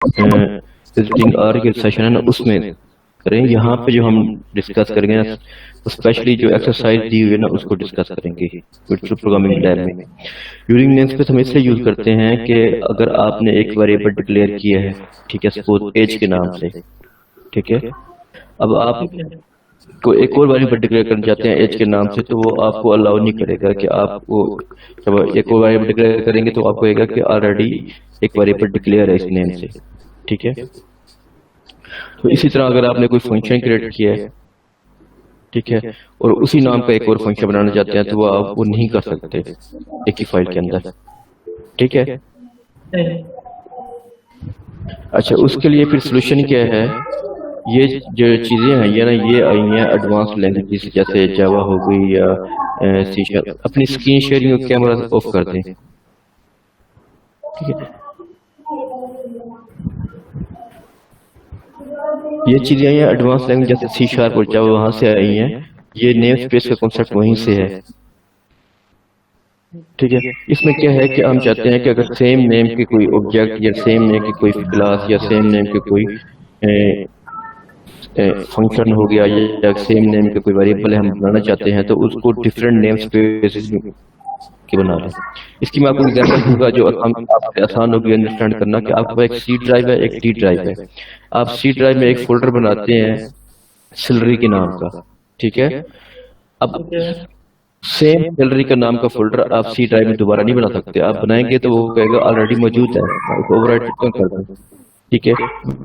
Visiting are के session है ना उसमें करें। यहाँ पे जो हम डिस्कस करेंगे ना, स्पेशली जो एक्सरसाइज दी हुई है ना उसको डिस्कस करेंगे वर्चुअल प्रोग्रामिंग लैब में। यूजिंग नेमस्पेस हम इसलिए यूज करते हैं कि अगर आपने एक वेरिएबल डिक्लेयर किया है, ठीक है, सपोज एज के नाम से, ठीक है, अब आप को एक और वेरिएबल डिक्लेयर करना चाहते हैं एज के नाम से, तो वो आपको अलाउ नहीं करेगा कि आपको, जब एक और वेरिएबल डिक्लेयर करेंगे तो आपको कहेगा कि ऑलरेडी एक वेरिएबल डिक्लेयर है इस नेम से, ठीक है। तो इसी तरह अगर आपने कोई फंक्शन क्रिएट किया है, ठीक है, और उसी नाम का एक और फंक्शन बनाना चाहते हैं तो वो आप वो नहीं कर सकते एक ही फाइल के अंदर, ठीक है। अच्छा, उसके लिए फिर सोल्यूशन क्या है? ये जो चीजें हैं ये ना, ये आई हैं एडवांस लैंग्वेजेस जैसे जावा हो गई या सी शार्प। अपनी स्क्रीन शेयरिंग और कैमरा ऑफ कर दें, ठीक है। ये चीजें आई हैं एडवांस लैंग्वेज जैसे सी शार्प और जावा, वहां से आई हैं। ये नेम स्पेस का कॉन्सेप्ट वहीं से है, ठीक है। इसमें क्या है कि हम चाहते हैं कि अगर सेम नेम के कोई ऑब्जेक्ट या सेम नेम की कोई क्लास या सेम नेम के कोई फंक्शन हो गया या सेम नेम के कोई वेरिएबल हम बनाना चाहते हैं तो उसको डिफरेंट नेम स्पेस के बना लें। इसकी मैं आपको एग्जांपल दूंगा जो आपसे आसान होगी अंडरस्टैंड करना कि आपके पास एक सी ड्राइव है, एक डी ड्राइव है। आप सी ड्राइव में एक फोल्डर बनाते हैं सैलरी के नाम का, ठीक है। अब सेम सैलरी का नाम का फोल्डर आप सी ड्राइव में दोबारा नहीं बना सकते। आप बनाएंगे तो वो कहेगा ऑलरेडी मौजूद है, ओवरराइट कर दें, ठीक है।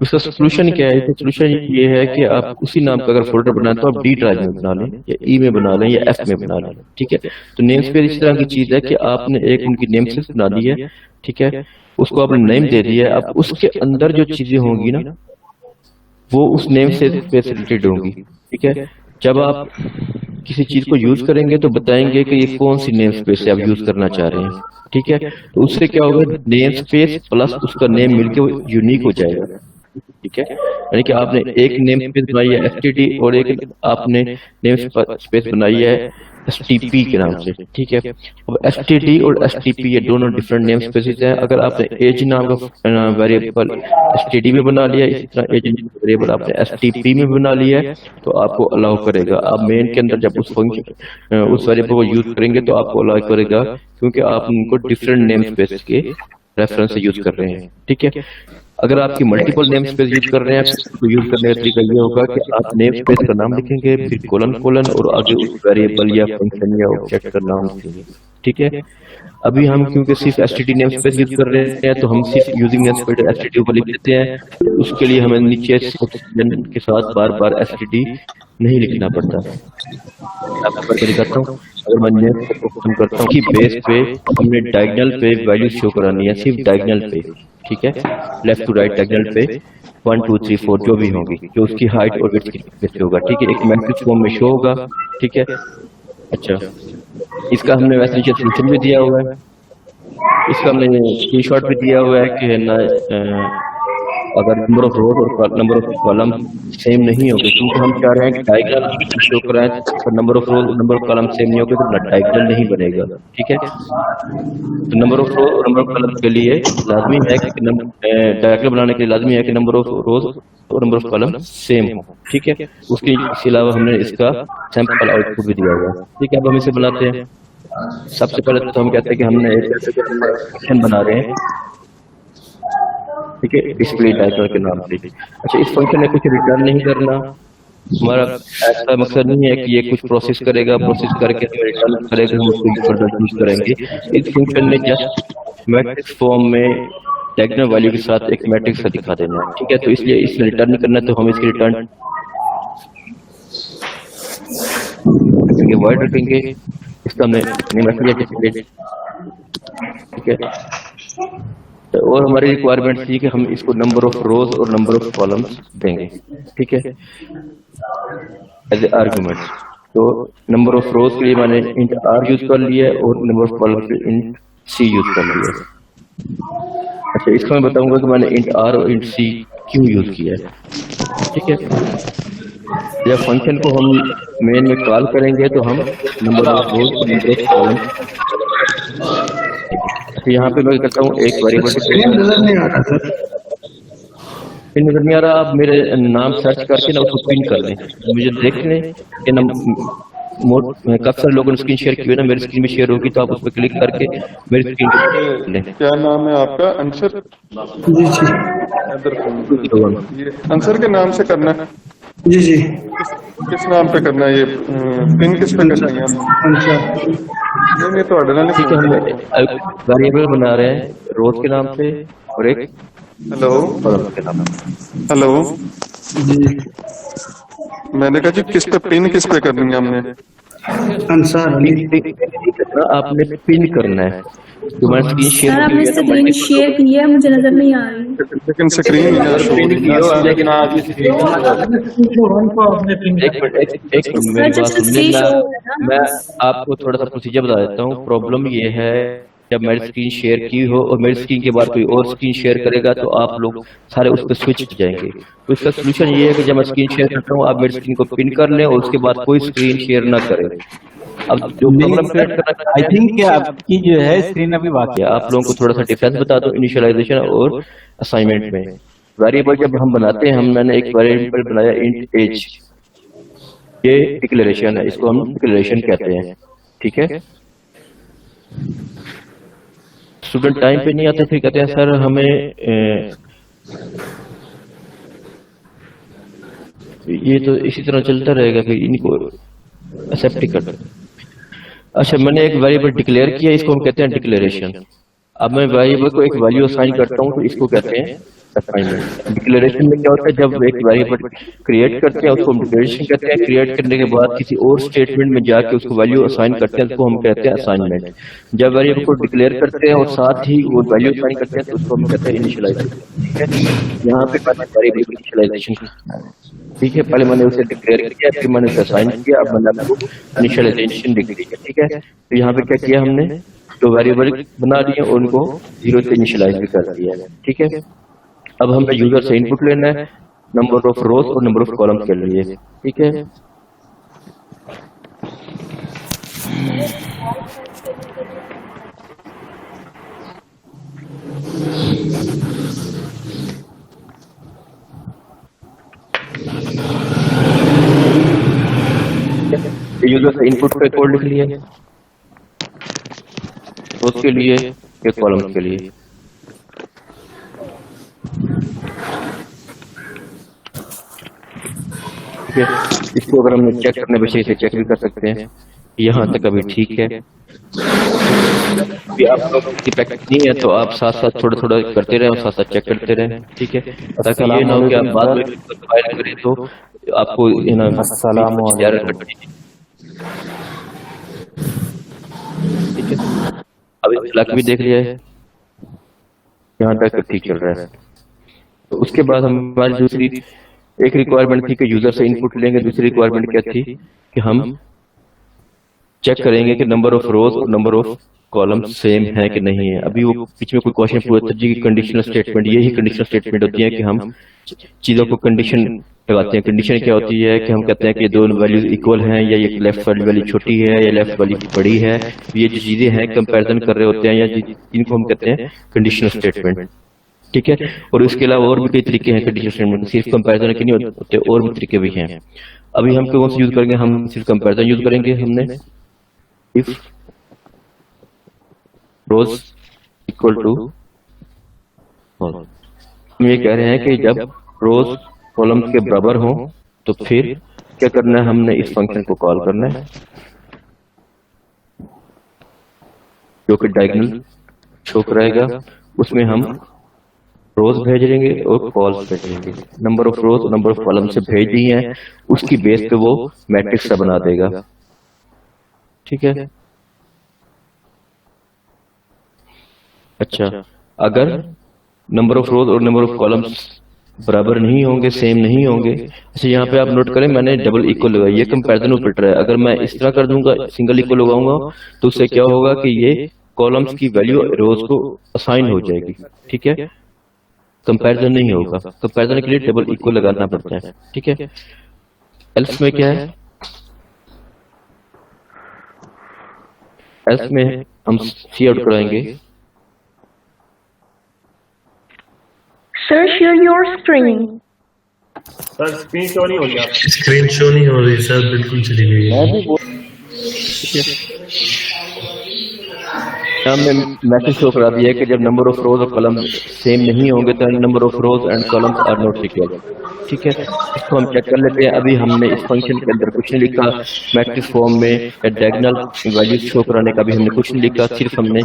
उसका सोल्यूशन क्या है? सोल्यूशन ये है कि आप उसी नाम का अगर फोल्डर बनाए तो आप डी ड्राइव में बना लें या ई में बना लें या एफ में बना लें, ठीक है। तो नेम स्पेस इस तरह की चीज है कि आपने एक उनकी नेम स्पेस बना ली है, ठीक है, उसको आपने नेम दे दिया है। अब उसके अंदर जो चीजें होंगी ना वो उस नेम से रिलेटेड होंगी, ठीक है। जब आप किसी चीज को यूज करेंगे तो बताएंगे कि ये कौन सी नेम स्पेस से आप यूज करना चाह रहे हैं, ठीक है। तो उससे क्या होगा, नेम स्पेस प्लस उसका नेम मिलके वो यूनिक हो जाएगा, ठीक है। यानी कि आपने एक नेम स्पेस बनाई है एसटीडी और एक आपने नेम स्पेस बनाई है एसटीपी के नाम से, ठीक है। अब एसटीडी और एसटीपी ये दोनों डिफरेंट नेम स्पेसेस हैं। अगर आपने एज नाम का वेरिएबल एसटीडी में बना लिया, इसी तरह एज वेरिएबल आपने एसटीपी में बना लिया है तो आपको अलाउ करेगा। आप मेन के अंदर जब उस फंक्शन उस वेरिएबल को यूज करेंगे तो आपको अलाउ करेगा, क्योंकि आप उनको डिफरेंट नेम स्पेस के रेफरेंस से यूज कर रहे हैं, ठीक है। अगर आपकी मल्टीपल नेम स्पेस यूज कर रहे हैं तो यूज करने का तरीका ये होगा कि आप नेम स्पेस का नाम लिखेंगे, फिर कोलन कोलन और आगे उस वेरिएबल या फंक्शन या ऑब्जेक्ट का नाम लिखेंगे, ठीक है। अभी हम क्योंकि सिर्फ एसटीडी नेम स्पेस यूज कर रहे हैं तो हम सिर्फ यूजिंग नेम स्पेस एसटीडी ऊपर लिख देते हैं। उसके लिए हमें नीचे के साथ बार बार एसटीडी नहीं लिखना पड़ता। आपको दिखाता हूँ, अगर मैं नेम ओपन करता हूँ कि बेस पे हमने डायगोनल पे वैल्यू शो करानी है, सिर्फ डायगोनल पे, ठीक है, लेफ्ट टू राइट डायगोनल पे 1 2 3 4 जो भी होंगी, जो उसकी हाइट और विड्थ की बेस पे होगा, ठीक है। एक मैट्रिक्स फॉर्म में शो होगा, ठीक है। अच्छा, इसका हमने वैसे नीचे सोल्यूशन भी दिया हुआ है, इसका हमने स्क्रीनशॉट भी दिया हुआ है कि ना अगर नंबर ऑफ रोज और नंबर ऑफ कॉलम सेम नहीं होगी, क्योंकि हम चाह रहे हैं कि डायगोनल शो कराएं और number of rose number of column same नहीं होगी तो डायगोनल नहीं बनेगा, ठीक है। तो नंबर ऑफ रोज और नंबर ऑफ कॉलम के लिए लाजमी है कि डायगोनल बनाने के लिए लाजमी है कि नंबर ऑफ रोज और नंबर ऑफ कॉलम सेम हो, ठीक है। उसके अलावा हमने इसका सैंपल आउटपुट भी दिया हुआ है, ठीक है। अब हम इसे बनाते हैं। सबसे पहले तो हम कहते हैं कि हमने एक फंक्शन बना रहे हैं, ठीक है, डिस्प्ले डायगोनल के नाम से। अच्छा, इस फंक्शन में कुछ रिटर्न नहीं करना, हमारा ऐसा मकसद नहीं है कि ये कुछ प्रोसेस करेगा, प्रोसेस करके हमें रिटर्न करेगा, हम उसको फर्दर यूज करेंगे। इस फंक्शन ने जस्ट मैट्रिक्स फॉर्म में डायगोनल वैल्यू के साथ एक मैट्रिक्स का दिखा देना है, ठीक है। तो इसलिए इसमें रिटर्न नहीं करना, तो हम इसकी रिटर्न रखेंगे, वर्ड रखेंगे, इसका हमने मैसेज, ठीक है। और हमारी रिक्वायरमेंट थी कि हम इसको नंबर ऑफ रोज और नंबर ऑफ कॉलम्स देंगे, ठीक है, एज ए आर्गुमेंट। तो नंबर ऑफ रोज के लिए मैंने इंट आर यूज कर लिया है और नंबर ऑफ कॉलम्स के लिए इंट सी यूज कर लिया है। अच्छा, इसको मैं बताऊंगा कि मैंने इंट आर और इंट सी क्यों यूज किया है, ठीक है। जब फंक्शन को हम मेन में कॉल करेंगे तो हम नंबर ऑफ रोज और नंबर ऑफ कॉलम्स, तो यहाँ पे मैं करता हूँ एक वेरिएबल नजर नहीं आ रहा सर, पिन नजर नहीं आ रहा, आप मेरे नाम सर्च करके ना उसको पिन कर लें, मुझे देख लें कि ना काफी सारे लोगों ने स्क्रीन शेयर की हुई ना, मेरी स्क्रीन में शेयर होगी तो आप उस पर क्लिक करके मेरी स्क्रीन को लें। क्या नाम है आपका? अंसर? जी जी ये अंसर के नाम से करना है? जी जी किस नाम पे करना है ये? पिन किस पे करनी है? अच्छा नहीं तो अडना ठीक है, हम वेरिएबल बना रहे हैं रोज के नाम से और एक हेलो कॉलम के नाम से। हेलो, जी मैंने कहा जी किस पे पिन किस पे करनी है हमने? अंसार अली। आपने पिन करना है, जो मैंने स्क्रीन शेयर सर की आपने हुई है ना, स्क्रीन शेयर की है, मुझे नजर नहीं आ रही। लेकिन स्क्रीन पिन की हो, लेकिन आप सर मेरी बात जस्ट सुनिए, सी शो हो रहा है मैं ना। आपको थोड़ा सा प्रोसीजर बता देता हूँ। प्रॉब्लम ये है, जब मेरी स्क्रीन शेयर की हो और मेरी स्क्रीन के बाद कोई और स्क्रीन शेयर करेगा तो आप लोग सारे उस पर स्विच हो जाएंगे। तो इसका सोल्यूशन ये है कि जब मैं स्क्रीन शेयर करता हूँ, आप मेरी स्क्रीन को पिन कर लें और उसके बाद कोई स्क्रीन शेयर ना करें। अब जो प्रॉब्लम क्रिएट करना आई थिंक कि आपकी जो है स्क्रीन अभी बाकी है, आप लोगों को थोड़ा सा डिफरेंस बता दो इनिशियलाइजेशन और असाइनमेंट में। वेरिएबल जब हम बनाते हैं, मैंने एक वेरिएबल बनाया इंट एज, ये डिक्लेरेशन है, इसको हम डिक्लेरेशन कहते हैं। ठीक है, स्टूडेंट टाइम पे नहीं आते, फिर कहते हैं सर हमें ये तो इसी तरह चलता रहेगा, फिर इनको एक्सेप्ट कर। अच्छा, मैंने एक वेरिएबल डिक्लेयर किया, इसको हम कहते हैं डिक्लेरेशन। अब मैं वेरिएबल को एक वैल्यू असाइन करता हूँ तो इसको कहते हैं असाइनमेंट। डिक्लेरेशन में क्या होता है, जब एक वेरिएबल क्रिएट करते हैं उसको हम डिक्लेरेशन कहते हैं, क्रिएट करने के बाद किसी और स्टेटमेंट में जाके उसको वैल्यू असाइन करते हैं, उसको हम कहते हैं असाइनमेंट। जब वेरिएबल को डिक्लेयर करते हैं और साथ ही वो वैल्यू असाइन करते हैं तो उसको हम कहते हैं इनिशियलाइजेशन। ठीक है, यहाँ पे वेरिएबल की इनिशियलाइजेशन। ठीक है, पहले मैंने उसे डिक्लेयर किया, फिर मैंने उसे असाइन किया, अब मैंने आपको इनिशियलाइजेशन लिख दिया। ठीक है, तो यहाँ पे क्या किया हमने, तो वेरिएबल बना लिए और उनको 0 से इनिशियलाइज भी कर दिया है। ठीक है, अब हमें यूजर से इनपुट लेना है नंबर ऑफ रोज और नंबर ऑफ कॉलम के लिए। ठीक है, यूजर से इनपुट पे कोड लिख लिया, रोज के लिए या कॉलम के लिए। ठीक है, इसको अगर हम चेक करने विषय से चेक भी कर सकते हैं, यहाँ तक अभी ठीक है। भी आप लोग की प्रैक्टिस नहीं है तो आप साथ साथ थोड़ा थोड़ा करते रहे और साथ साथ चेक करते रहे। ठीक है, ताकि ये ना हो कि आप बाद में फाइल करें तो आपको ठीक है। अभी फ्लैग भी देख लिया है, यहाँ तक ठीक चल रहा है। तो उसके बाद हमारी दूसरी एक रिक्वायरमेंट थी कि यूजर से इनपुट लेंगे। दूसरी रिक्वायरमेंट क्या थी कि हम चेक करेंगे कि नंबर ऑफ रोज और नंबर ऑफ कॉलम सेम है कि नहीं है। अभी वो बीच में कोई क्वेश्चन पूछा था जी कि कंडीशनल स्टेटमेंट, यही कंडीशनल स्टेटमेंट होती है कि हम चीजों को कंडीशन लगाते हैं। कंडीशन क्या होती है कि हम कहते हैं कि दोनों वैल्यूज इक्वल हैं, या ये लेफ्ट वाली वैल्यू छोटी है या लेफ्ट वाली बड़ी है। ये जो चीजें हैं कंपैरिजन कर रहे होते हैं, या इनको हम कहते हैं कंडीशनल स्टेटमेंट। ठीक है, और इसके अलावा और भी कई तरीके हैं कंडीशनल स्टेटमेंट, सिर्फ कंपैरिजन के नहीं होते, और भी तरीके भी हैं। अभी हम कौन सा यूज करेंगे, हम सिर्फ कंपैरिजन यूज करेंगे। हमने इफ रोज इक्वल टू, हम ये कह रहे हैं कि जब रोज कॉलम के बराबर हो तो फिर क्या करना है, हमने इस फंक्शन को कॉल करना है जो कि डायगोनल शो कराएगा। उसमें हम रोज भेजेंगे और कॉल्स भेजेंगे। Number of rose number of column से भेज दी है, उसकी बेस पे वो मैट्रिक्स सा बना देगा। ठीक है, अच्छा, अगर नंबर ऑफ रोज और नंबर ऑफ कॉलम्स बराबर नहीं होंगे, सेम नहीं होंगे। अच्छा, यहाँ पे आप नोट करें मैंने डबल इक्वल लगाई, ये कंपैरिजन ऑपरेटर है। अगर मैं इस तरह कर दूंगा, सिंगल इक्वल लगाऊंगा, तो उससे क्या होगा कि ये कॉलम्स की वैल्यू रोज को असाइन हो जाएगी। ठीक है, कंपैरिजन नहीं होगा। कंपैरिजन के लिए डबल इक्वल लगाना पड़ता है। ठीक है, एल्स में क्या है, एल्स में हम सी आउट कराएंगे Sir, share your screen. Sir screen show नहीं हो रही आपकी। स्क्रीन शो नहीं हो रही सर, बिल्कुल चली गई है। यहाँ में मैसेज शो करा दिया है कि जब नंबर ऑफ रोज और कॉलम सेम नहीं होंगे तो number of rows and columns are not equal. ठीक है, इसको हम चेक कर लेते हैं। अभी हमने इस फंक्शन के अंदर कुछ नहीं लिखा, मैट्रिक्स फॉर्म में या डायगोनल वैल्यूज शो कराने का भी हमने कुछ नहीं लिखा, सिर्फ हमने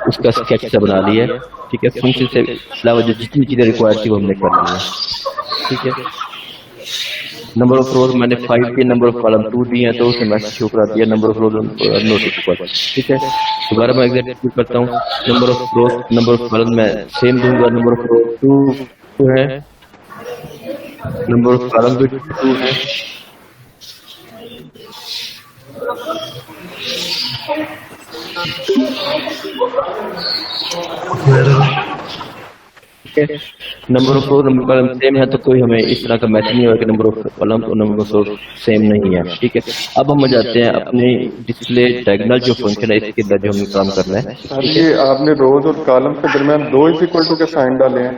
उसका स्केच सा बना लिया है। ठीक है, फंक्शन से अलावा जो जितनी चीजें रिक्वायर्ड थी वो हमने कर ली है। ठीक है, नंबर ऑफ रोज मैंने 5 दिए, नंबर ऑफ कॉलम 2 दिए हैं, तो उसने मैसेज शो करा दिया number of rose not equal. ठीक है, दोबारा मैं एग्जैक्ट करता हूँ, number of rose number of column मैं सेम दूंगा, नंबर ऑफ रोज 2 है, नंबर ऑफ कॉलम भी 2 है। Number of rose number column same है तो कोई हमें इस तरह का मैच नहीं होगा कि नंबर ऑफ कॉलम और नंबर ऑफ रोज सेम नहीं है। ठीक है, अब हम जाते हैं अपने डिस्प्ले डायगोनल जो फंक्शन है इसके अंदर जो हमें काम करना है। सर ये आपने रोज और कॉलम के दरमियान 2 इक्वल टू के साइन डाले हैं।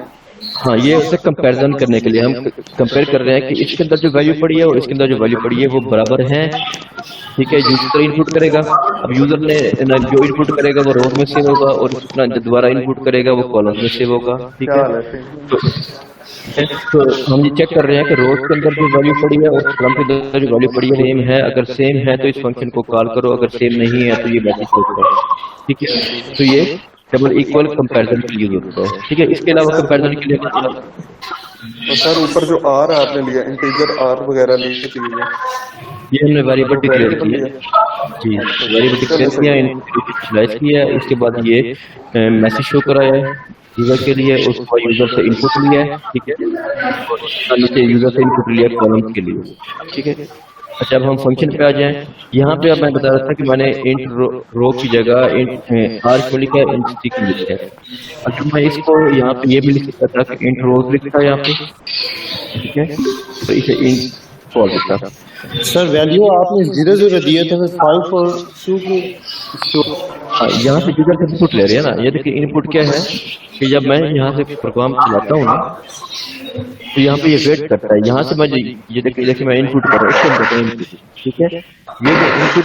हाँ, ये उससे कंपैरिजन करने के लिए हम कंपेयर कर रहे हैं कि इसके अंदर जो वैल्यू पड़ी है और इसके अंदर जो वैल्यू पड़ी है वो बराबर है। ठीक है, यूजर इनपुट करेगा, अब यूजर ने जो इनपुट करेगा वो रोज में सेव होगा और अपना जो दोबारा इनपुट करेगा वो कॉलम में सेव होगा। ठीक है, तो हम ये चेक कर रहे हैं कि रोज के अंदर जो वैल्यू पड़ी है और कॉलम के अंदर जो वैल्यू पड़ी है सेम है। अगर सेम है तो इस फंक्शन को कॉल करो, अगर सेम नहीं है तो ये मैसेज शो करो। ठीक है, तो ये डबल इक्वल कंपैरिजन के लिए यूज होता है। ठीक है, इसके अलावा कंपैरिजन के लिए तो सर ऊपर जो आर आपने लिया इंटीजर आर वगैरह लिए ये हमने वेरिएबल डिक्लेयर किया जी, वेरिएबल डिक्लेयर किया, इनिशियलाइज किया, उसके बाद ये मैसेज शो कराया है यूजर के लिए, उसको यूजर से इनपुट लिया है। ठीक है, और नीचे यूजर से इनपुट लिया कॉलम के लिए। ठीक है, अच्छा अब हम फंक्शन पे आ जाएं। यहाँ पे अब मैं बता रहा था कि मैंने इंट रो की जगह इंट आर को लिखा है, इंट सी को लिखा है। अच्छा मैं इसको यहाँ पे ये भी लिख सकता था कि इंट रोज लिखा है यहाँ पे। ठीक है, तो इसे इंट फॉर लिखा। सर वैल्यू आपने 0 दिए थे, 5 और 2 को यहाँ से यूजर से इनपुट ले रहे हैं ना। ये देखिए इनपुट क्या है कि जब मैं यहाँ से प्रोग्राम चलाता हूँ ना तो यहाँ पे ये वेट करता है। यहाँ से मैं ये देखिए मैं इनपुट कर रहा हूँ इसके अंदर। ठीक है, ये जो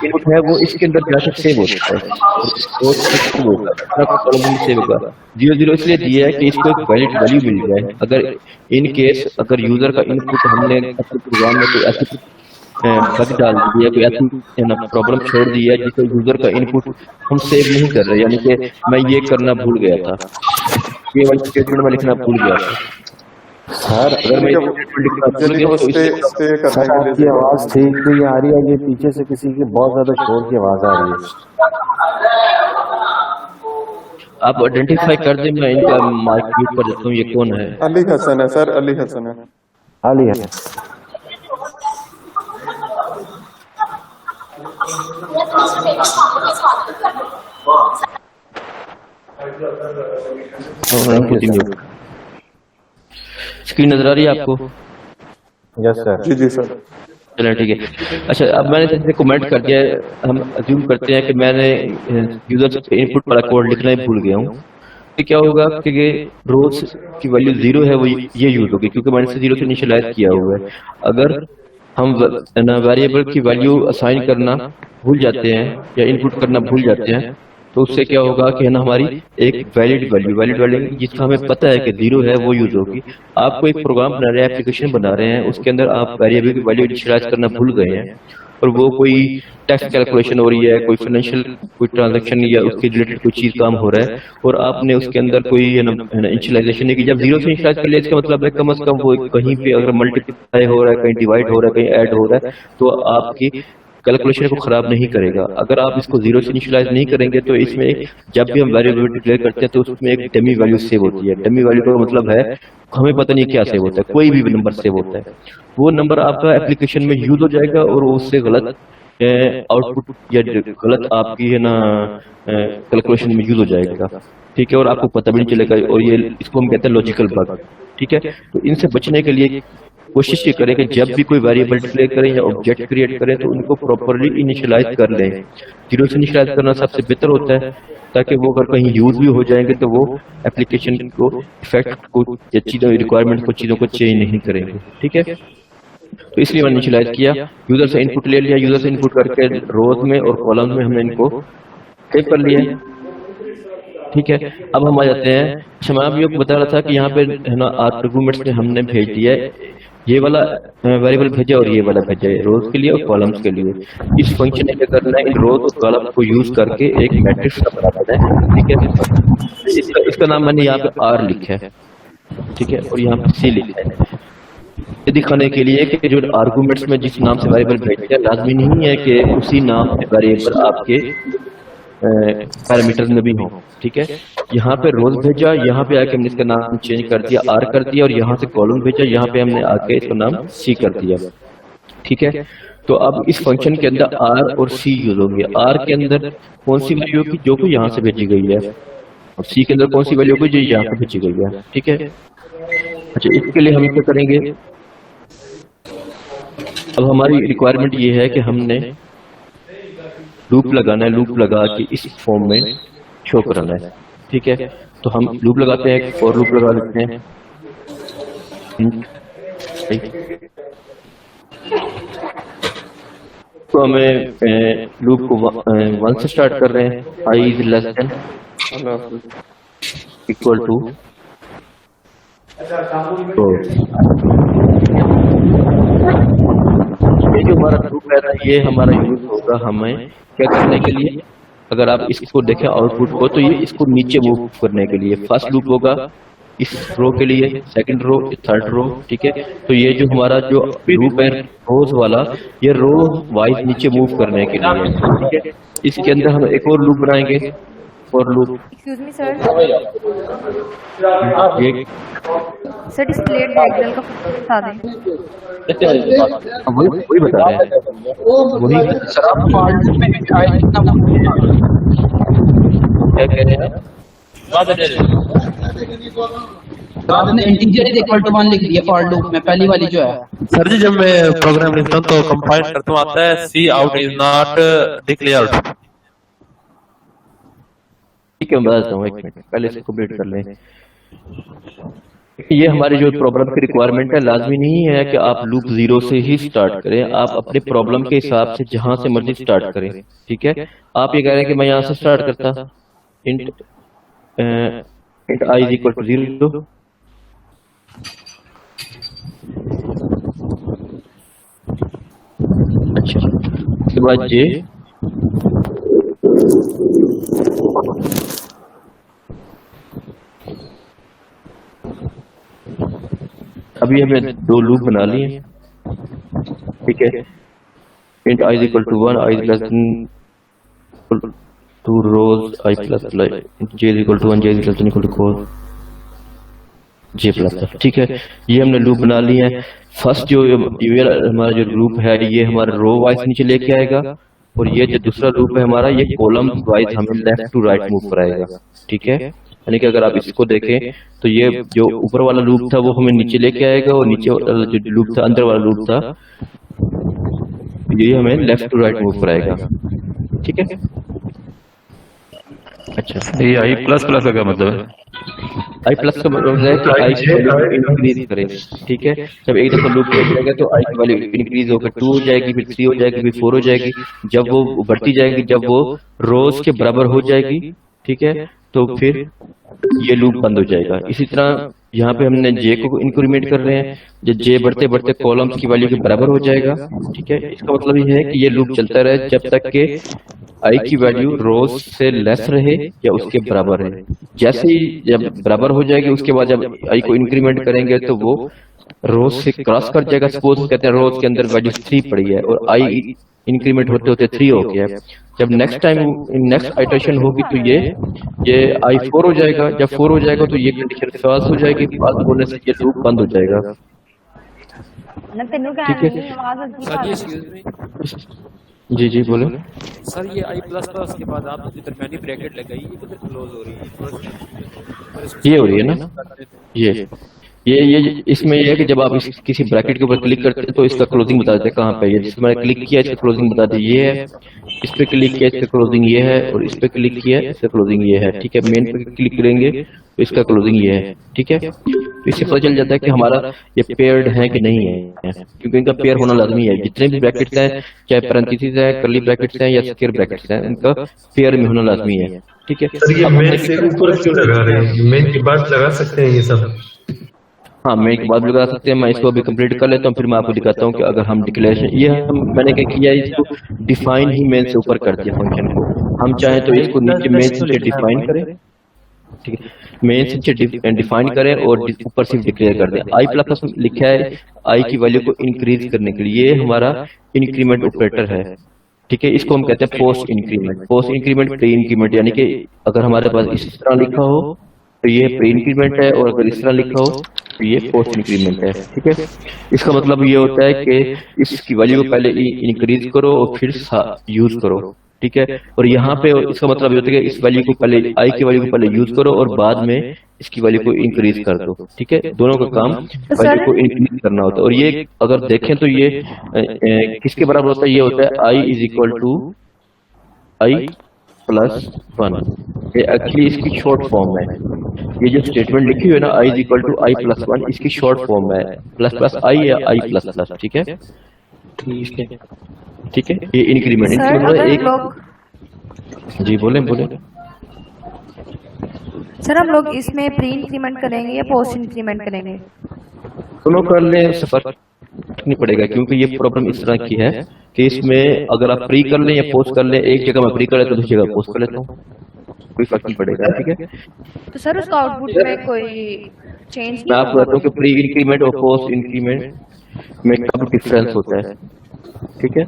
इनपुट है वो इसके अंदर जाकर सेव होता है और सेव होगा। 0 इसलिए दिया है कि इसको एक वैलिड वैल्यू मिल जाए। अगर इन केस अगर यूजर का इनपुट हमने प्रोग्राम में कोई ऐसी बग डाल दिया, कोई ऐसी प्रॉब्लम छोड़ दी है जिससे यूजर का इनपुट हम सेव नहीं कर रहे, यानी कि मैं ये करना भूल गया था, ये वाली स्टेटमेंट में लिखना भूल गया था सर। अगर मैं लिखना भूल गया तो सर आपकी आवाज ठीक नहीं आ रही है, ये पीछे से किसी की बहुत ज्यादा शोर की आवाज आ रही है। आप आइडेंटिफाई कर दें, मैं इनका माइक म्यूट कर देता हूँ। ये कौन है? अली हसन है सर, अली हसन है। अली है स्क्रीन नजर आ रही है आपको? Yes sir. जी जी सर। चलो ठीक है। अच्छा अब मैंने जैसे कमेंट कर दिया, हम अज्यूम करते हैं कि मैंने यूजर से इनपुट वाला कोड लिखना ही भूल गया हूँ, तो क्या होगा कि रोज की वैल्यू 0 है वो ये यूज होगी क्योंकि मैंने से 0 से इनिशियलाइज किया हुआ है। अगर हम वेरिएबल की वैल्यू असाइन करना भूल जाते हैं या इनपुट करना भूल जाते हैं तो उससे क्या होगा कि है ना हमारी एक वैलिड वैल्यू जिसका हमें पता है कि 0 है वो यूज होगी। आपको एक प्रोग्राम बना रहे हैं, एप्लीकेशन बना रहे हैं, उसके अंदर आप वेरिएबल की वैल्यू इनिशियलाइज करना भूल गए हैं और वो कोई टैक्स कैलकुलेशन हो रही है, कोई फाइनेंशियल कोई ट्रांजैक्शन या उसके रिलेटेड कोई चीज काम हो रहा है और आपने उसके अंदर कोई इनिशियलाइजेशन नहीं की। जब 0 से इनिशियलाइज कर लिया इसका मतलब है कम से कम वो कहीं पे अगर मल्टीप्लाई हो रहा है, कहीं डिवाइड हो रहा है, कहीं ऐड हो रहा है तो आपकी कैलकुलेशन को खराब नहीं करेगा। अगर आप इसको 0 से इनिशियलाइज नहीं करेंगे तो इसमें जब भी हम वेरिएबल डिक्लेयर करते हैं तो उसमें एक डमी वैल्यू सेव होती है। डमी वैल्यू का मतलब है हमें पता नहीं क्या सेव होता है, कोई भी नंबर सेव होता है, वो नंबर आपका एप्लीकेशन में यूज हो जाएगा और उससे गलत आउटपुट या गलत आपकी है ना कैलकुलेशन में यूज हो जाएगा। ठीक है, और आपको पता भी नहीं चलेगा और ये इसको हम कहते हैं लॉजिकल बग। ठीक है, तो इनसे बचने के लिए कोशिश ये करें कि जब भी कोई वेरिएबल डिक्लेयर करें या ऑब्जेक्ट क्रिएट करें तो उनको प्रॉपरली इनिशियलाइज कर लें। जीरो से इनिशियलाइज करना सबसे बेहतर होता है, ताकि वो अगर कहीं यूज भी हो जाएंगे तो वो एप्लीकेशन को इफेक्ट को या चीजों रिक्वायरमेंट को चीजों को चेंज नहीं करेंगे। ठीक है, तो इसलिए मैंने इनिशियलाइज किया, यूजर से इनपुट ले लिया, यूजर से इनपुट करके रोज में और कॉलम में हमने इनको सेव कर लिया। ठीक है, अब हम आ जाते हैं। अच्छा, मैं अभी बता रहा था कि यहाँ पे है ना आर्गुमेंट्स में हमने भेज दिया है, ये वाला वेरिएबल भेजा और ये वाला भेजा है रोज के लिए और कॉलम्स के लिए। इस फंक्शन ने क्या करना है, इन रोज और कॉलम्स को यूज करके एक मैट्रिक्स का बना देना है। ठीक है, इसका नाम मैंने यहाँ पे आर लिखा है। ठीक है, और यहाँ पे सी लिखा है, ये दिखाने के लिए कि जो आर्गुमेंट्स में जिस नाम से वेरिएबल भेजा है लाजमी नहीं है कि उसी नाम से वेरिएबल आपके पैरामीटर्स में भी हो। ठीक है, यहाँ पे रोज भेजा, यहाँ पे आके हमने इसका नाम चेंज कर दिया, आर कर दिया, और यहाँ से कॉलम भेजा, यहाँ पे हमने आके इसका नाम सी कर दिया। ठीक है, तो अब इस फंक्शन के अंदर आर और सी यूज होंगे। आर के अंदर कौन सी वैल्यू होगी, जो कि यहाँ से भेजी गई है, और सी के अंदर कौन सी वैल्यू होगी, जो यहाँ से भेजी गई है। ठीक है, अच्छा, इसके लिए हम क्या करेंगे, अब हमारी रिक्वायरमेंट ये है कि हमने लूप लगाना है, लूप लगा के इस फॉर्म में शो कराना है। ठीक है, तो हम लूप लगाते हैं, फॉर लूप लगा लेते हैं। तो हमें लूप को 1 से स्टार्ट कर रहे हैं, I is less than equal to. ये जो हमारा लूप है ये हमारा यूज होगा हमें क्या करने के लिए, अगर आप इसको देखें आउटपुट को, तो ये इसको नीचे मूव करने के लिए। फर्स्ट लूप होगा इस रो के लिए, सेकंड रो, थर्ड रो। ठीक है, तो ये जो हमारा जो लूप है रोज वाला, ये रो वाइज नीचे मूव करने के लिए। ठीक है, इसके अंदर हम एक और लूप बनाएंगे, और लूप एक्सक्यूज मी सर, ये सर डिस्प्ले डायग्राम का बता दें। वही बता रहे हैं, वही सर आप फॉल्ट में क्या कह रहे हैं, आपने इंटीजर इज इक्वल टू 1 लिख दिया फॉर लूप में, पहली वाली जो है। सर जी, जब मैं प्रोग्राम लिखता हूँ तो कंपाइल करता हूँ, आता है सी आउट इज नॉट डिक्लेयर्ड। ठीक है, मैं बताता हूँ, एक मिनट पहले इसको कंप्लीट कर लें। ये हमारी जो प्रॉब्लम की रिक्वायरमेंट है, लाजमी नहीं है कि आप लूप 0 से ही स्टार्ट करें, आप अपने प्रॉब्लम के हिसाब से जहां से मर्जी स्टार्ट करें। ठीक है, आप ये कह रहे हैं कि मैं यहां से स्टार्ट करता, int i is equal to 0। अच्छा, उसके बाद जे अभी हमें 2 लूप बना लिए। ठीक है, int i is equal to 1, i is less than 2 rows, i plus j is equal to 1, j is less than equal to 4, j plus. ठीक है, ये हमने लूप बना लिए हैं। फर्स्ट जो हमारा जो लूप है ये हमारा रो वाइज नीचे लेके आएगा, और ये जो दूसरा लूप है हमारा ये कॉलम वाइज हमें लेफ्ट टू राइट मूव कराएगा। ठीक है, यानी कि अगर आप इसको देखें तो ये जो ऊपर वाला लूप था वो हमें नीचे लेके आएगा, और नीचे वाला जो लूप था, अंदर वाला लूप था, ये हमें लेफ्ट टू राइट मूव कराएगा। ठीक है, अच्छा, ये आई प्लस प्लस का मतलब है, आई प्लस का मतलब है कि आई की वैल्यू इंक्रीज करेगा। ठीक है, जब एक दफा लूप हो जाएगा तो आई की वैल्यू इंक्रीज होकर 2 हो जाएगी, फिर 3 हो जाएगी, फिर 4 हो जाएगी। जब वो बढ़ती जाएगी, जब वो रोज के बराबर हो जाएगी, ठीक है, तो फिर ये लूप बंद हो जाएगा। इसी तरह यहाँ पे हमने जे को इंक्रीमेंट कर रहे हैं, जब जे बढ़ते बढ़ते कॉलम्स की वैल्यू के बराबर हो जाएगा। ठीक है, इसका मतलब ये है कि ये लूप चलता रहे जब तक के आई की वैल्यू रोज से लेस रहे या उसके बराबर है। जैसे ही जब बराबर हो जाएगी उसके बाद जब आई को इंक्रीमेंट करेंगे तो वो रोज से क्रॉस कर जाएगा। सपोज कहते हैं रोज के अंदर वैल्यू 3 पड़ी है और आई इंक्रीमेंट होते होते 3 हो गया। जब नेक्स्ट टाइम नेक्स्ट आइटरेशन होगी तो ये आई 4 हो जाएगा। जब 4 हो जाएगा तो ये कंडीशन फॉल्स हो जाएगी, फॉल्स होने से ये लूप बंद हो जाएगा। ठीक है, जी जी बोले सर। ये आई प्लस प्लस के बाद आपने जो दरमियानी ब्रैकेट लगाई ये किधर क्लोज हो रही है? ये हो रही है ना, ये इसमें ये है कि जब आप किसी ब्रैकेट के ऊपर क्लिक करते हैं तो इसका क्लोजिंग बता देते हैं कहाँ पे है। जिस मैंने क्लिक किया इसका क्लोजिंग बता दी ये है, इस पे क्लिक किया इसका क्लोजिंग ये है, और इस पे क्लिक किया इसका क्लोजिंग ये है। ठीक है, मेन पे क्लिक करेंगे तो इसका क्लोजिंग ये है। ठीक है, तो इससे पता चल जाता है कि हमारा ये पेयर्ड है कि नहीं है, क्योंकि इनका पेयर होना लाजमी है। जितने भी ब्रैकेट्स हैं, चाहे पैरेंथेसिस है, कर्ली ब्रैकेट्स हैं या स्क्वायर ब्रैकेट्स हैं, इनका पेयर में होना लाजमी है। ठीक है, सर ये मेन से ऊपर क्यों लगा रहे हैं? मेन के बाद लगा सकते हैं ये सब? हाँ, मैं एक बात लगा सकते हैं। मैं इसको अभी कंप्लीट कर लेता हूँ, फिर मैं आपको दिखाता हूँ कि अगर हम डिक्लेरेशन ये मैंने क्या किया है, इसको डिफाइन ही मेन से ऊपर कर दिया फंक्शन को। हम चाहें तो इसको नीचे मेन से डिफाइन करें। ठीक है, मेन से डिफाइन करें और ऊपर सिर्फ डिक्लेयर कर दें। आई प्लस लिखा है आई की वैल्यू को इंक्रीज करने के लिए, ये हमारा इंक्रीमेंट ऑपरेटर है। ठीक है, इसको हम कहते हैं post increment. Post increment pre increment, यानी कि अगर हमारे पास इस तरह लिखा हो तो ये प्री इंक्रीमेंट है, और अगर इस तरह लिखा हो तो ये पोस्ट इंक्रीमेंट है। ठीक है, इसका मतलब ये होता है कि इसकी वैल्यू को पहले इंक्रीज करो और फिर यूज करो। ठीक है, और यहाँ पे इसका मतलब ये होता है कि इस वैल्यू को पहले आई की वैल्यू को पहले यूज करो और बाद में इसकी वैल्यू को इंक्रीज कर दो। ठीक है, दोनों का काम वैल्यू को इंक्रीज करना होता है। और ये अगर देखें तो ये किसके बराबर होता है? ये होता है I is equal to I plus 1। ये एक्चुअली इसकी शॉर्ट फॉर्म है। ये जो स्टेटमेंट लिखी हुई है ना, I is equal to I plus 1, इसकी शॉर्ट फॉर्म है प्लस प्लस आई या आई प्लस प्लस। ठीक है, ठीक है, ये इंक्रीमेंट एक जी बोले सर हम लोग इसमें प्री इंक्रीमेंट करेंगे या पोस्ट इंक्रीमेंट करेंगे? दोनों कर लें, फर्क नहीं पड़ेगा, क्योंकि ये प्रॉब्लम इस तरह की है कि इसमें अगर आप प्री कर लें या पोस्ट कर लें, एक जगह मैं प्री कर लेता हूँ दूसरी जगह पोस्ट कर लेता हूँ, कोई फर्क नहीं पड़ेगा। ठीक है, तो सर उसका आउटपुट में कोई चेंज? मैं आपको बताता हूँ कि प्री इंक्रीमेंट और पोस्ट इंक्रीमेंट में कब डिफरेंस होता है। ठीक है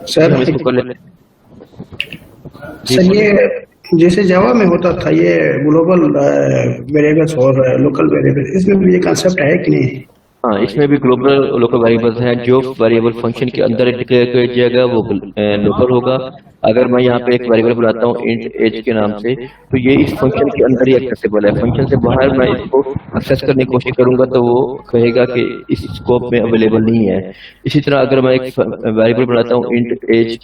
सर, हम इसको कर लेते हैं। सर ये जैसे जावा में होता था ये ग्लोबल वेरिएबल्स और लोकल वेरिएबल, इसमें भी ये कांसेप्ट है कि नहीं? हाँ, इसमें भी ग्लोबल लोकल वेरिएबल्स हैं। जो वेरिएबल फंक्शन के अंदर डिक्लेयर किया जाएगा वो लोकल होगा। अगर मैं यहाँ पे एक वेरिएबल बुलाता हूँ इंट एज के नाम से, तो ये इस फंक्शन के अंदर ही एक्सेसिबल है। फंक्शन से बाहर मैं इसको एक्सेस करने की कोशिश करूंगा तो वो कहेगा कि इस स्कोप में अवेलेबल नहीं है। इसी तरह अगर मैं एक वेरिएबल बनाता हूँ इंट एज,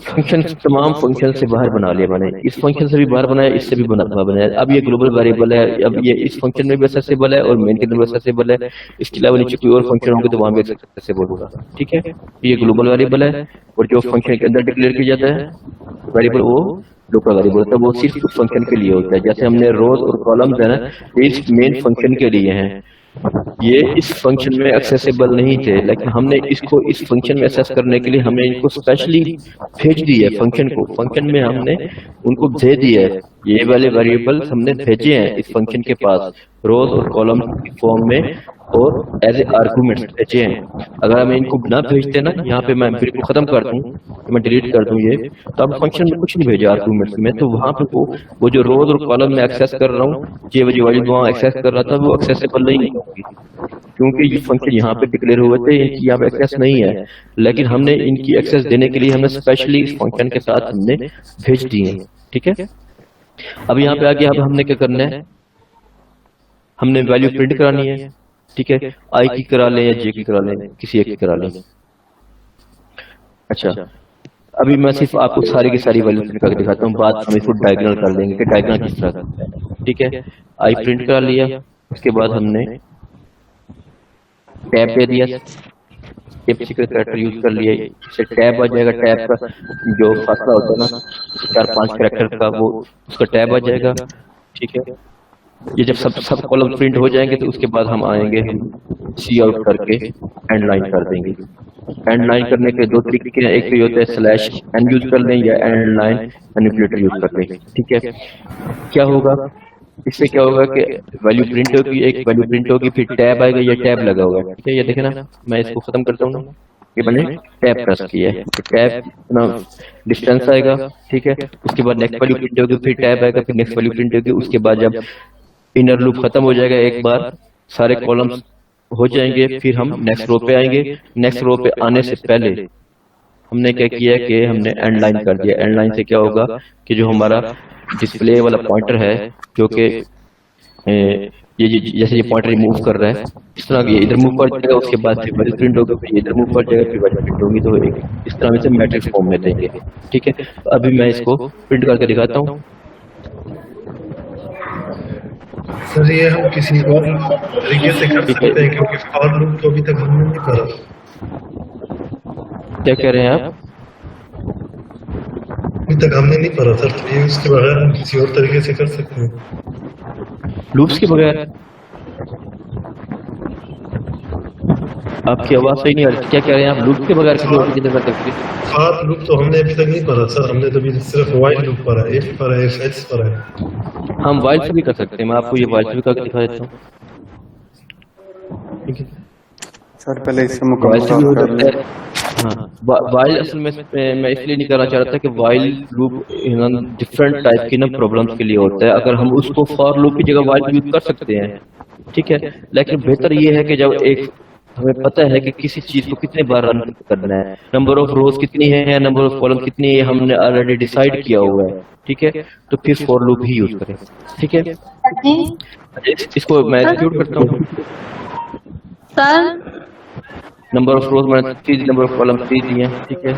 फंक्शन तमाम फंक्शन से बाहर बना लिया मैंने, इस फंक्शन से भी बाहर बनाया, इससे भी बनाया। अब ये ग्लोबल वेरिएबल है, अब ये इस फंक्शन में भी एक्सेसिबल है और मेन के अंदर भी एक्सेसिबल है। इसके अलावा नीचे कोई और फंक्शन होंगे तो वहां भी एक्सेसिबल होगा। ठीक है, ये ग्लोबल वेरिएबल है, और जो फंक्शन के अंदर डिक्लेयर किया जाता है वेरिएबल वो लोकल वेरिएबल होता है। वो सिर्फ उस फंक्शन के लिए होता है। जैसे हमने रोज और कॉलम्स है ना, इस मेन फंक्शन के लिए हैं, ये इस फंक्शन में एक्सेसिबल नहीं थे, लेकिन हमने इसको इस फंक्शन में एक्सेस करने के लिए हमने इनको स्पेशली भेज दी है फंक्शन को। फंक्शन में हमने उनको भेज दिया है, ये वाले वेरिएबल्स हमने भेजे हैं इस फंक्शन के पास रोज और कॉलम की फॉर्म में, और एज ए आर्गुमेंट्स भेजे हैं। अगर हम इनको ना भेजते ना, यहाँ पे मैं फिर को खत्म कर दूं, मैं डिलीट कर दूं ये, तो अब फंक्शन में कुछ नहीं भेजा आर्गुमेंट्स में, तो वहां पे वो जो रोज और कॉलम में एक्सेस कर रहा हूँ, ये जो वाली वहाँ एक्सेस कर रहा था वो एक्सेसिबल नहीं होगी, क्योंकि ये फंक्शन यहाँ पे डिक्लेयर हुए थे, इनकी यहाँ पे एक्सेस नहीं है। लेकिन हमने इनकी एक्सेस देने के लिए हमने स्पेशली इस फंक्शन के साथ हमने भेज दिए हैं। ठीक है, अब यहाँ पे आगे अब हमने क्या करना है, हमने वैल्यू प्रिंट करानी है। ठीक है, आई की करा लें या जे की करा लें, किसी एक की करा लें। अच्छा, अभी मैं सिर्फ आपको सारी की सारी वैल्यू प्रिंट करके दिखाता हूँ, बाद हम इसको डायगोनल कर लेंगे कि डायगोनल किस तरह करता है। ठीक है, आई प्रिंट करा लिया, उसके बाद हमने टैब दे दिया, पर्टिकुलर कैरेक्टर यूज कर लिया, इससे टैब आ जाएगा। टैब का जो फासला होता है ना 4-5 कैरेक्टर का, वो उसका टैब आ जाएगा। ठीक है, ये जब सब कॉलम प्रिंट हो जाएंगे तो उसके बाद हम आएंगे, हम सी आउट करके एंड लाइन कर देंगे। एंड लाइन करने के दो तरीके हैं, एक तो ये होता है स्लैश एन यूज कर लें या एंड लाइन मैनिपुलेटर यूज कर लें। ठीक है, क्या होगा इससे, क्या होगा कि वैल्यू प्रिंट होगी, एक वैल्यू प्रिंट होगी, फिर टैब आएगा, ये टैब लगा होगा। ठीक है, ये देखे ना, मैं इसको खत्म करता हूँ ना, ये मैंने टैब प्रेस किया है, तो टैब ना डिस्टेंस आएगा। ठीक है, उसके बाद नेक्स्ट वैल्यू प्रिंट होगी, फिर टैब आएगा, फिर नेक्स्ट वैल्यू प्रिंट होगी। उसके बाद जब इनर लूप खत्म हो जाएगा, एक बार सारे कॉलम्स हो जाएंगे, फिर हम नेक्स्ट रो पे आएंगे। नेक्स्ट रो पे आने से पहले हमने क्या किया कि हमने एंड लाइन कर दिया। एंड लाइन से क्या होगा कि जो हमारा डिस्प्ले वाला पॉइंटर है, जो कि ये जैसे ये पॉइंटर मूव कर रहा है इस तरह ये इधर मूव कर जाएगा, उसके बाद फिर वाइट प्रिंट होगा, फिर इधर मूव कर जाएगा, फिर वाइट प्रिंट होगी। तो एक इस तरह से मैट्रिक्स फॉर्म में देंगे। ठीक है, तो अभी मैं इसको प्रिंट करके दिखाता हूँ। सर ये हम किसी और तरीके से कर सकते हैं क्योंकि फॉर लूप तो अभी तक हमने नहीं करा। क्या कह रहे हैं आप? अभी तक हमने नहीं पढ़ा सर, तो ये उसके बगैर हम किसी और तरीके से कर सकते हैं लूप्स के बगैर? आपकी आवाज सही नहीं आ रही, क्या कह रहे हैं आप? लूप के बगैर किसी और तरीके से कर सकते हैं? फॉर लूप तो हमने अभी तक नहीं पढ़ा सर, हमने तो अभी सिर्फ व्हाइल लूप पढ़ा है, इफ पढ़ा है, इफ एल्स पढ़ा है। हम वाइल से भी कर सकते हैं, मैं आपको ये वाइल से भी करके दिखा देता हूँ। ठीक है सर पहले इससे वाइल से भी हो मुकम्मल सकता है। हाँ, वाइल असल में मैं इसलिए नहीं करना चाह रहा था कि वाइल लूप डिफरेंट टाइप की ना प्रॉब्लम्स के लिए होता है। अगर हम उसको फॉर लूप की जगह वाइल यूज कर सकते हैं, ठीक है, लेकिन बेहतर ये है कि जब एक हमें पता है कि किसी चीज को कितने बार रन करना है, नंबर ऑफ रोज कितनी है, नंबर ऑफ कॉलम कितनी है, हमने ऑलरेडी डिसाइड किया हुआ है। ठीक है, तो फिर फॉर लूप ही यूज करें। ठीक है, इसको मैं एग्जीक्यूट करता हूँ। सर नंबर ऑफ रोज मैंने 3, नंबर ऑफ कॉलम 3 दिए। ठीक है,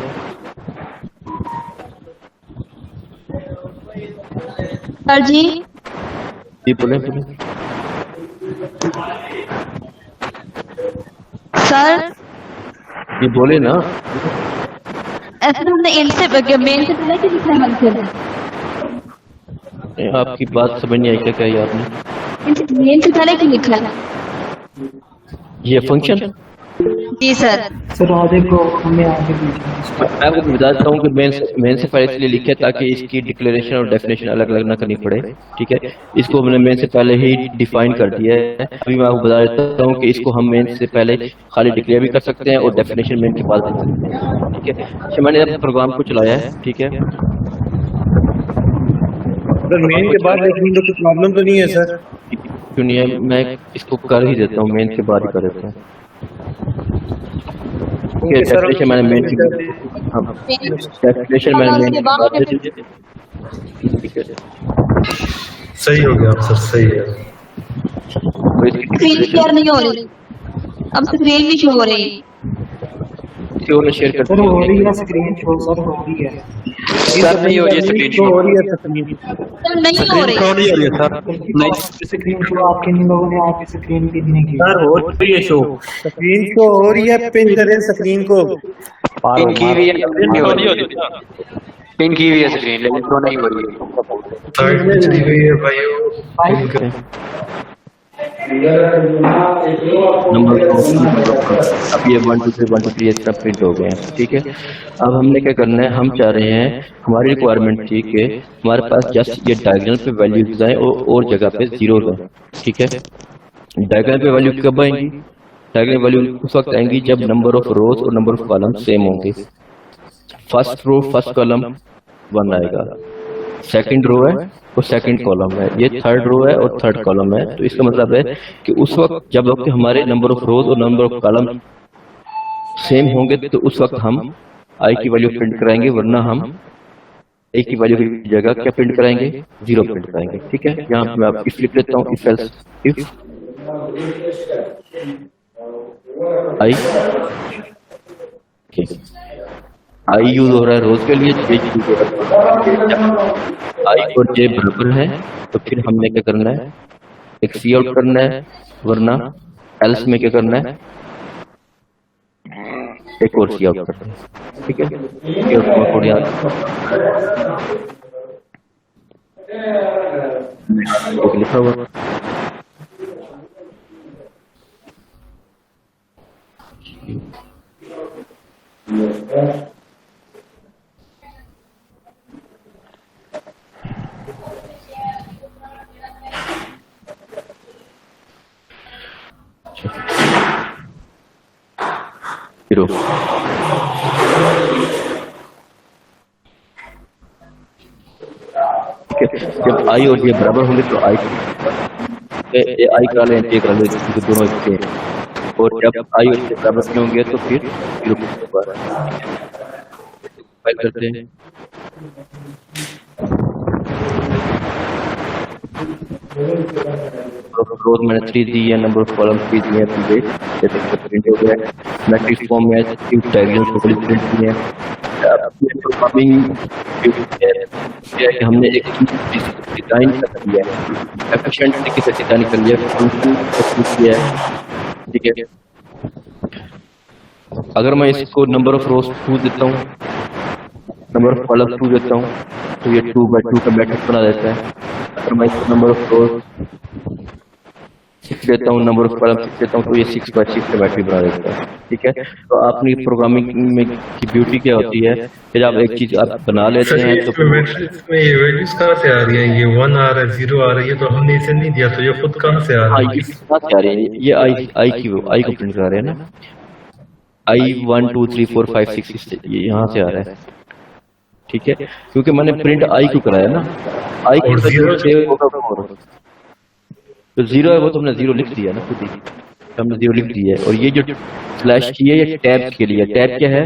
सर जी बोले सर ये बोले ना। ऐसे हमने एंड से मेन से पहले क्या लिखना है हमसे? आपकी बात समझ नहीं आई, क्या कही आपने? मेन से पहले क्या लिखा है? ये फंक्शन जी सर। सर आगे को हमें आगे मैं आपको बताता हूँ कि मेन से पहले इसलिए लिखे ताकि इसकी डिक्लेरेशन और डेफिनेशन अलग अलग ना करनी पड़े। ठीक है, इसको हमने मेन से पहले ही डिफाइन कर दिया है। अभी मैं आपको बता देता हूँ कि इसको हम मेन से पहले खाली डिक्लेयर भी कर सकते हैं और डेफिनेशन मेन के बाद दे सकते हैं। ठीक है, अच्छा मैंने अब प्रोग्राम को चलाया है। ठीक है, सर मेन के बाद लिखनी तो कुछ प्रॉब्लम तो नहीं है सर? क्यों नहीं है, मैं इसको कर ही देता हूँ, मेन के बाद ही कर देता हूँ। डेफिनेशन मैंने मेन की, डेफिनेशन मैंने मेन के बाद दे दी। ठीक है, सही हो गया सर, सही है। स्क्रीन शेयर नहीं हो रही, अब स्क्रीन नहीं शो हो रही। किसी और ने शेयर कर सर हो रही है स्क्रीन शो, सर हो रही है। सर नहीं हो रही है स्क्रीन शो, हो रही है तकमील, सर नहीं हो रही। नहीं हो रही है सर, नहीं स्क्रीन शो आपके इन लोगों ने आपकी स्क्रीन की नहीं की। सर हो रही है शो, स्क्रीन शो हो रही है, पिन करें स्क्रीन को। पिन की हुई है, नहीं हो रही, पिन की हुई है स्क्रीन लेकिन शो नहीं हो रही है। थर्ड में चली गई है भाई। नंबर अब ये 1 2 3 1 2 3 इस तरह प्रिंट हो गए हैं। ठीक है, अब हमने क्या करना है, हम चाह रहे हैं हमारी रिक्वायरमेंट थी कि हमारे पास जस्ट ये डायगोनल पे वैल्यूज आए और जगह पे जीरोस आए। ठीक है, डायगोनल पे वैल्यू कब आएंगी? डायगोनल वैल्यू उस वक्त आएंगी जब नंबर ऑफ रोज और नंबर ऑफ कॉलम सेम होंगे। फर्स्ट रो फर्स्ट कॉलम 1 आएगा, सेकंड रो है और सेकंड कॉलम है, ये थर्ड रो है और थर्ड कॉलम है। तो इसका मतलब है कि उस वक्त जब हमारे नंबर ऑफ रोज और नंबर ऑफ कॉलम सेम होंगे तो उस वक्त हम आई की वैल्यू प्रिंट कराएंगे, वरना हम आई की वैल्यू की जगह क्या प्रिंट कराएंगे? 0 प्रिंट कराएंगे। ठीक है, यहाँ पे मैं आप इफ लिख लेता हूँ, if else if I, I use हो रहा है रोज के लिए, जे यूज हो रहा है। आई और जे बराबर है तो फिर हमने क्या करना है, एक सी आउट करना है, वरना एल्स में क्या करना है, एक और सी आउट करना है। ठीक है, ये कोड याद लिखा हुआ। जब आई और जे बराबर होंगे तो आई करा लें, जे करा लें, दोनों एक हैं। और जब आई और जे बराबर नहीं होंगे तो फिर 0 फाइल करते हैं। रोज मैंने 3 दी है, नंबर ऑफ कॉलम 3 दिए हैं, जैसे कि प्रिंट हो गया। मैट्रिक्स फॉर्म में 2 डायग्राम्स को प्रिंट किए हैं। प्रोग्रामिंग कि हमने एक डिजाइन कर दिया है, एफिशिएंट तरीके से डिजाइन कर लिया, फंक्शन किया है, ठीक है। अगर मैं इसको नंबर ऑफ रोज 2 देता हूँ, नंबर ऑफ कॉलम 2 देता हूँ, तो ये 2 by 2 का मैट्रिक्स बना देता है। अगर मैं इसको नंबर ऑफ रोज 6 देता हूँ, नंबर ऑफ कॉलम 6 देता हूँ, तो ये 6 by 6 का मैट्रिक्स बना देता है, ठीक है। तो आपने प्रोग्रामिंग में की ब्यूटी क्या होती है कि जब एक चीज आप बना लेते हैं तो मैट्रिक्स में ये वैल्यूज कहाँ से आ रही है? ये 1 आ रहा है, 0 आ रही है, तो हमने इसे नहीं दिया, तो ये खुद कहाँ से आ रहा है? ये कहाँ से आ रही है? ये आई को प्रिंट करा रहे हैं ना, I 1 2 3 4 5 6 ये यहाँ से आ रहा है, ठीक है, क्योंकि मैंने प्रिंट आई को कराया ना, आई को तो 0 है वो तो हमने 0 लिख दिया ना, खुद ही हमने 0 लिख दिया है। और ये जो स्लैश की है ये टैब के लिए, टैब क्या है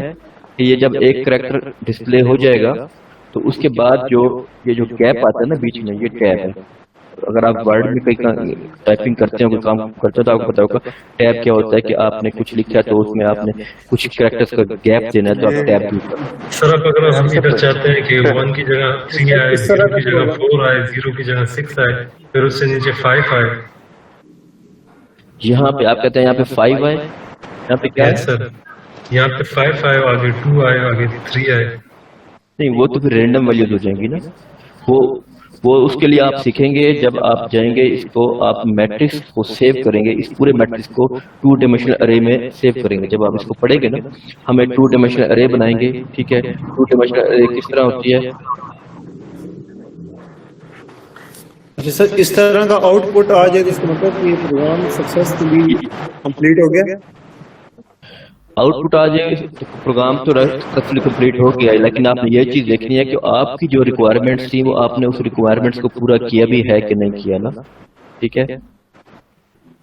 कि ये जब एक करैक्टर डिस्प्ले हो जाएगा तो उसके बाद जो ये जो गैप आता है ना बीच में, ये टैब है। अगर आप वर्ड में कहीं टाइपिंग करते हो, कोई काम करते हो, तो आपको पता होगा टैब क्या होता है कि आपने कुछ लिखा है तो उसमें आपने कुछ कैरेक्टर्स का गैप देना है, तो आप टैब यूज करते हैं। सर अब अगर हम इधर चाहते हैं कि 1 की जगह 3 आए, 0 की जगह 4 आए, 0 की जगह 6 आए, फिर उससे नीचे 5 आए, यहाँ पे आप कहते हैं यहाँ पे 5 आए, यहाँ पे क्या है सर? यहाँ पे 5 आए, आगे 2 आए, आगे 3 आए। नहीं, वो तो फिर रैंडम वैल्यूज हो जाएंगी ना। वो उसके लिए आप सीखेंगे जब आप जाएंगे, इसको आप मैट्रिक्स को सेव करेंगे, इस पूरे मैट्रिक्स को 2 डायमेंशनल अरे में सेव करेंगे। जब आप इसको पढ़ेंगे ना, हम एक 2 डायमेंशनल अरे बनाएंगे, ठीक है। 2 डायमेंशनल अरे किस तरह होती है? अच्छा सर, इस तरह का आउटपुट आ जाए तो इसका मतलब ये प्रोग्राम सक्सेसफुली कंप्लीट हो गया। आउटपुट आ जाए तो प्रोग्राम तो सक्सेसफुली कंप्लीट हो गया है, लेकिन आपने ये चीज देखनी है कि आपकी जो रिक्वायरमेंट्स थी वो आपने उस रिक्वायरमेंट्स को पूरा किया भी है कि नहीं किया ना, ठीक है।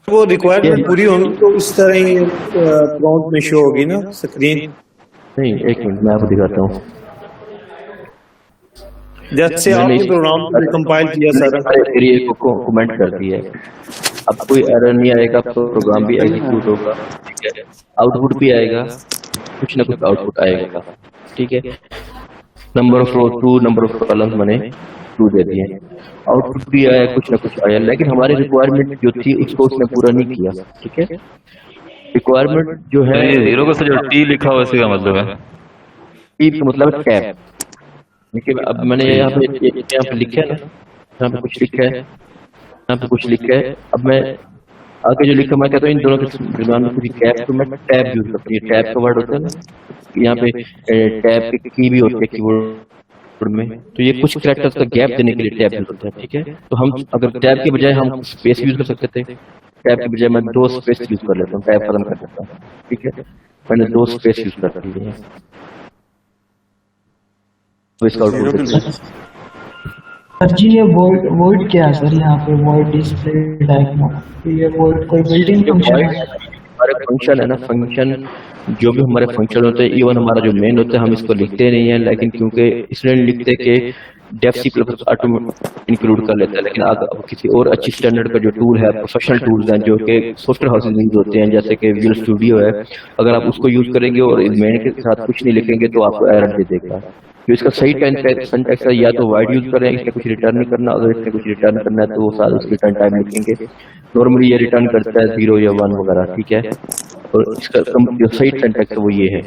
वो रिक्वायरमेंट पूरी होगी तो इस तरह ही प्रॉम्प्ट में शो होगी ना स्क्रीन। नहीं, एक मिनट मैं आपको दिखाता हूँ। जैसे आपने प्रोग्राम कंपाइल किया सर, एरिया को कमेंट कर दिया है, अब कोई एरर नहीं आएगा, तो प्रोग्राम भी एग्जीक्यूट होगा, ठीक है। आउटपुट भी आएगा, कुछ ना कुछ आउटपुट आएगा, ठीक है। Number of row 2, number of columns मैंने 2 दे दिए, आउटपुट भी आया, कुछ ना कुछ आया, लेकिन हमारी रिक्वायरमेंट जो थी उसको उसने पूरा नहीं किया, ठीक है। रिक्वायरमेंट जो है 0 को जो टी लिखा हुआ इसका मतलब है, टी का मतलब टैब। देखिए अब मैंने यहाँ पे लिखा है ना, यहाँ पे कुछ लिखा है, यहाँ पे कुछ लिखा है। अब मैं आगे जो लिखा मैं कहता हूँ इन दोनों के दरमियान में कुछ गैप, तो मैं टैब यूज करता हूँ। टैब का वर्ड होता है ना, यहाँ पे टैब की भी होती है कीबोर्ड में, तो ये कुछ कैरेक्टर्स का गैप देने के लिए टैब यूज होता है, ठीक है। तो हम अगर टैब के बजाय हम स्पेस यूज कर सकते थे, टैब के बजाय मैं 2 स्पेस यूज कर लेता हूँ, टैब खत्म कर देता हूँ, ठीक है। मैंने 2 स्पेस यूज कर दिए हैं, तो इसका आउटपुट सर जी ये वॉइड क्या है सर? यहाँ पे वॉइड डिस्प्ले डायग्राम, ये वॉइड कोई बिल्डिंग फंक्शन है? हमारे फंक्शन है ना, फंक्शन जो भी हमारे फंक्शन होते हैं, इवन हमारा जो मेन होता है हम इसको लिखते नहीं है, लेकिन क्योंकि इसलिए लिखते कि Dev C plus automatic include कर लेता है। लेकिन अगर किसी और अच्छी स्टैंडर्ड का जो टूल है, प्रोफेशनल टूल्स हैं जो कि सॉफ्टवेयर हाउसेज यूज होते हैं, जैसे कि विजुअल स्टूडियो है, अगर आप उसको यूज करेंगे और मेन के साथ कुछ नहीं लिखेंगे तो आपको एरर दे देगा। तो इसका सही सिंटैक्स है या तो वाइड यूज करें, इसमें कुछ रिटर्न नहीं करना, अगर इसमें कुछ रिटर्न करना है तो वो सारा रिटर्न टाइम लिखेंगे। नॉर्मली ये रिटर्न करता है 0 या 1 वगैरह, ठीक है। और इसका जो सही सिंटैक्स है वो ये है,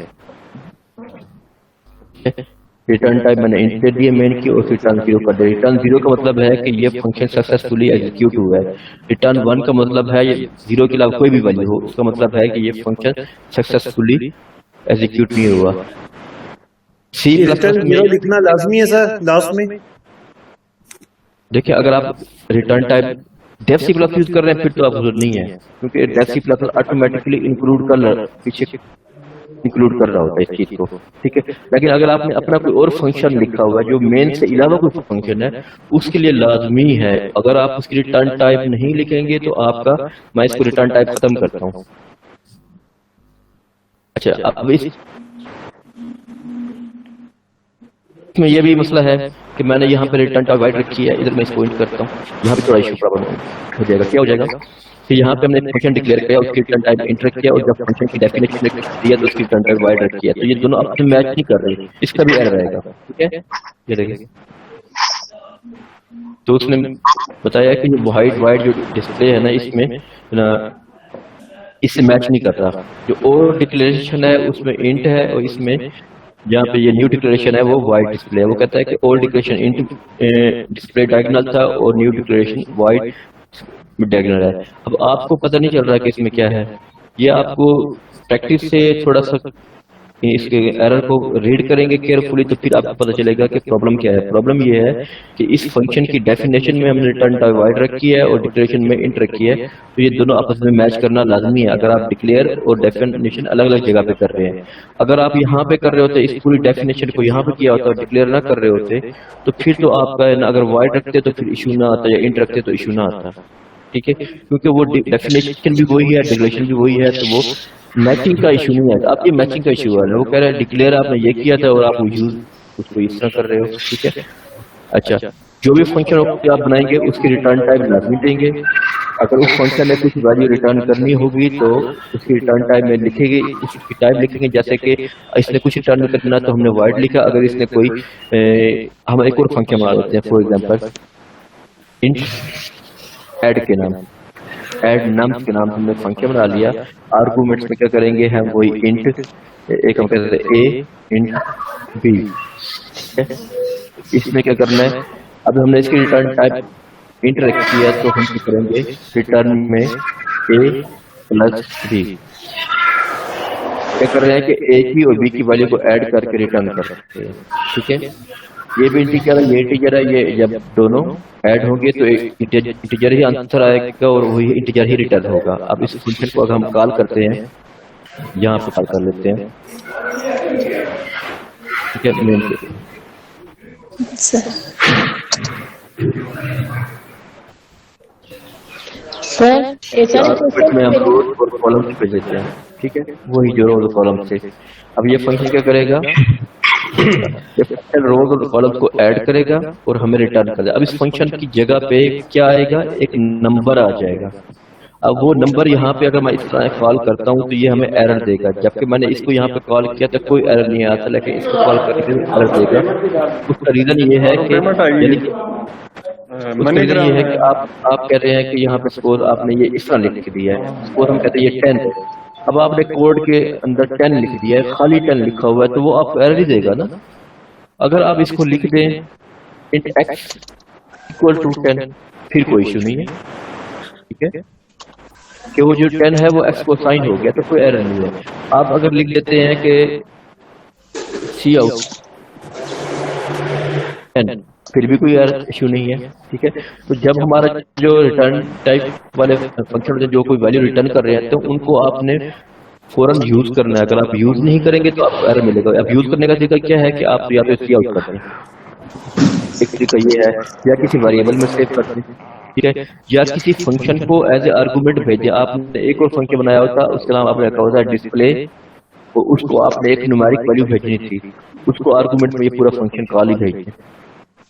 रिटर्न टाइप मैंने इंट दे दिए मेन की, और रिटर्न 0 कर दिया। रिटर्न 0 का मतलब है कि ये फंक्शन सक्सेसफुली एग्जीक्यूट हुआ है। रिटर्न 1 का मतलब है ये 0 के अलावा कोई भी वैल्यू हो, उसका मतलब है कि ये फंक्शन सक्सेसफुली एग्जीक्यूट नहीं हुआ। सी रिटर्न 0 लिखना लाजमी है सर लास्ट में। देखिए अगर आप return type Dev C plus use कर रहे हैं फिर तो आप जरूरत नहीं है, क्योंकि Dev C plus automatically include कर रहा होता है इस चीज को, ठीक है। लेकिन अगर आपने अपना कोई और फंक्शन लिखा हुआ है जो मेन से अलावा कोई फंक्शन है, उसके लिए लाजमी है अगर आप उसकी रिटर्न टाइप नहीं लिखेंगे तो आपका, मैं इसको रिटर्न टाइप खत्म करता हूँ। अच्छा अब इसमें ये भी मसला है कि मैंने यहाँ पे रिटर्न टाइप वाइड रखी है, इधर मैं इसको इंट करता हूँ, यहाँ पे थोड़ा इशू प्रॉब्लम हो जाएगा। क्या हो जाएगा कि यहाँ पे हमने फंक्शन डिक्लेयर किया, उसकी रिटर्न टाइप इंट रखी है, और जब फंक्शन की डेफिनेशन दिया तो उसकी रिटर्न टाइप वाइड रखी है, तो ये दोनों आपस में मैच नहीं कर रहे, इसका भी एरर रहेगा। ठीक है, ये देखिए, तो उसने बताया कि वाइड जो डिस्प्ले है ना, इसमें ना इससे मैच नहीं कर रहा। जो और डिक्लेरेशन है उसमें इंट है, और इसमें जहाँ पे ये न्यू डिक्लेरेशन है वो वाइड डिस्प्ले है। वो कहता है कि old declaration int display diagonal था और न्यू डिक्लेरेशन वाइड डायगोनल है। अब आपको पता नहीं चल रहा कि इसमें क्या है, ये आपको प्रैक्टिस से थोड़ा सा इसके एरर को रीड करेंगे केयरफुली तो फिर आपको पता चलेगा कि प्रॉब्लम क्या है। प्रॉब्लम ये है कि इस फंक्शन की डेफिनेशन में हमने रिटर्न टाइप वाइड रखी है और डिक्लेरेशन में इंट रखी है, तो ये दोनों आपस में मैच करना लाजमी है अगर आप डिक्लेयर और डेफिनेशन अलग अलग जगह पे कर रहे हैं। अगर आप यहाँ पे कर रहे होते, इस पूरी डेफिनेशन को यहाँ पे किया होता और डिक्लेयर ना कर रहे होते, तो फिर तो आपका अगर वाइड रखते तो फिर इशू ना आता, या इंट रखते तो इशू ना आता। ठीक है, क्योंकि वो डेफिनेशन भी वही है, डिक्लेरेशन भी वही है, तो वो मैचिंग का इशू नहीं है। आप ये मैचिंग का इशू है, वो कह रहा है डिक्लेयर आपने ये किया था और आप यूज उसको इस तरह कर रहे हो। ठीक है, अच्छा, जो भी फंक्शन आप बनाएंगे उसकी रिटर्न टाइप लाजमी देंगे। अगर उस फंक्शन में कुछ वैल्यू रिटर्न करनी होगी तो उसकी रिटर्न टाइप में लिखेंगे, उसकी टाइप लिखेंगे। जैसे कि इसने कुछ रिटर्न करना तो हमने वाइड लिखा। अगर इसने कोई हम एक और फंक्शन बना देते हैं, फॉर एग्जांपल इंट ऐड के नाम, ऐड नम्स के नाम हमने फंक्शन बना लिया। आर्गुमेंट्स में क्या करेंगे हम, वही इंट, एक हम कहते हैं ए इंट बी। इसमें क्या करना है, अब हमने इसकी रिटर्न टाइप इंट रखी है, तो हम क्या करेंगे, रिटर्न में ए प्लस बी। क्या कर रहे हैं कि ए की और बी की वैल्यू को ऐड करके रिटर्न कर सकते हैं। ठीक है, ये भी इंटीजर है, ये इंटीजर है, ये जब दोनों ऐड होंगे तो इंटीजर ही आंसर आएगा और वही इंटीजर ही रिटर्न होगा। अब इस फंक्शन को अगर हम कॉल करते हैं, यहाँ पे कॉल कर लेते हैं। ठीक है, मेन पे में हम रोज और कॉलम पे देते हैं। ठीक है, वही जो रोज और कॉलम से। अब ये फंक्शन क्या करेगा, रोज और कॉलम्स को ऐड करेगा और हमें रिटर्न कर देगा। अब इस फंक्शन की जगह पे क्या आएगा, एक नंबर आ जाएगा। अब वो नंबर यहाँ पे अगर मैं इस तरह कॉल करता हूँ तो ये हमें एरर देगा, जबकि मैंने इसको यहाँ पे कॉल किया तो कोई एरर नहीं आता, लेकिन इसको कॉल करके एरर देगा। उसका रीजन ये है कि ये है कि आप कह रहे हैं कि यहाँ पे सपोज आपने ये इस तरह लिख दिया है, सपोज हम कहते हैं ये 10 है। अब आपने कोड के अंदर 10 लिख दिया है, खाली 10 लिखा हुआ है, तो वो आपको एरर ही देगा ना। अगर आप इसको लिख दें इंट x इक्वल टू 10, फिर कोई इशू नहीं है। ठीक है, कि वो जो 10 है वो x को साइन हो गया, तो कोई एरर नहीं है। आप अगर लिख देते हैं कि सी आउट 10, फिर भी कोई इशू नहीं है। ठीक है, तो जब हमारा जो रिटर्न टाइप वाले फंक्शन जो कोई वैल्यू रिटर्न कर रहे हैं तो उनको आपने फौरन यूज करना है। अगर आप यूज नहीं करेंगे तो आपको एरर मिलेगा। अब यूज करने का तरीका क्या है कि आप या तो सी आउट करते हैं, एक तरीका ये है, या किसी वेरिएबल में सेव करते हैं। ठीक है, या किसी फंक्शन को एज ए आर्गुमेंट भेजे। आपने एक और फंक्शन बनाया होता, उसके नाम आपने रखा होता है डिस्प्ले, तो उसको आपने एक न्यूमेरिक वैल्यू भेजनी थी, उसको आर्गुमेंट में ये पूरा फंक्शन कॉल ही भेजिए।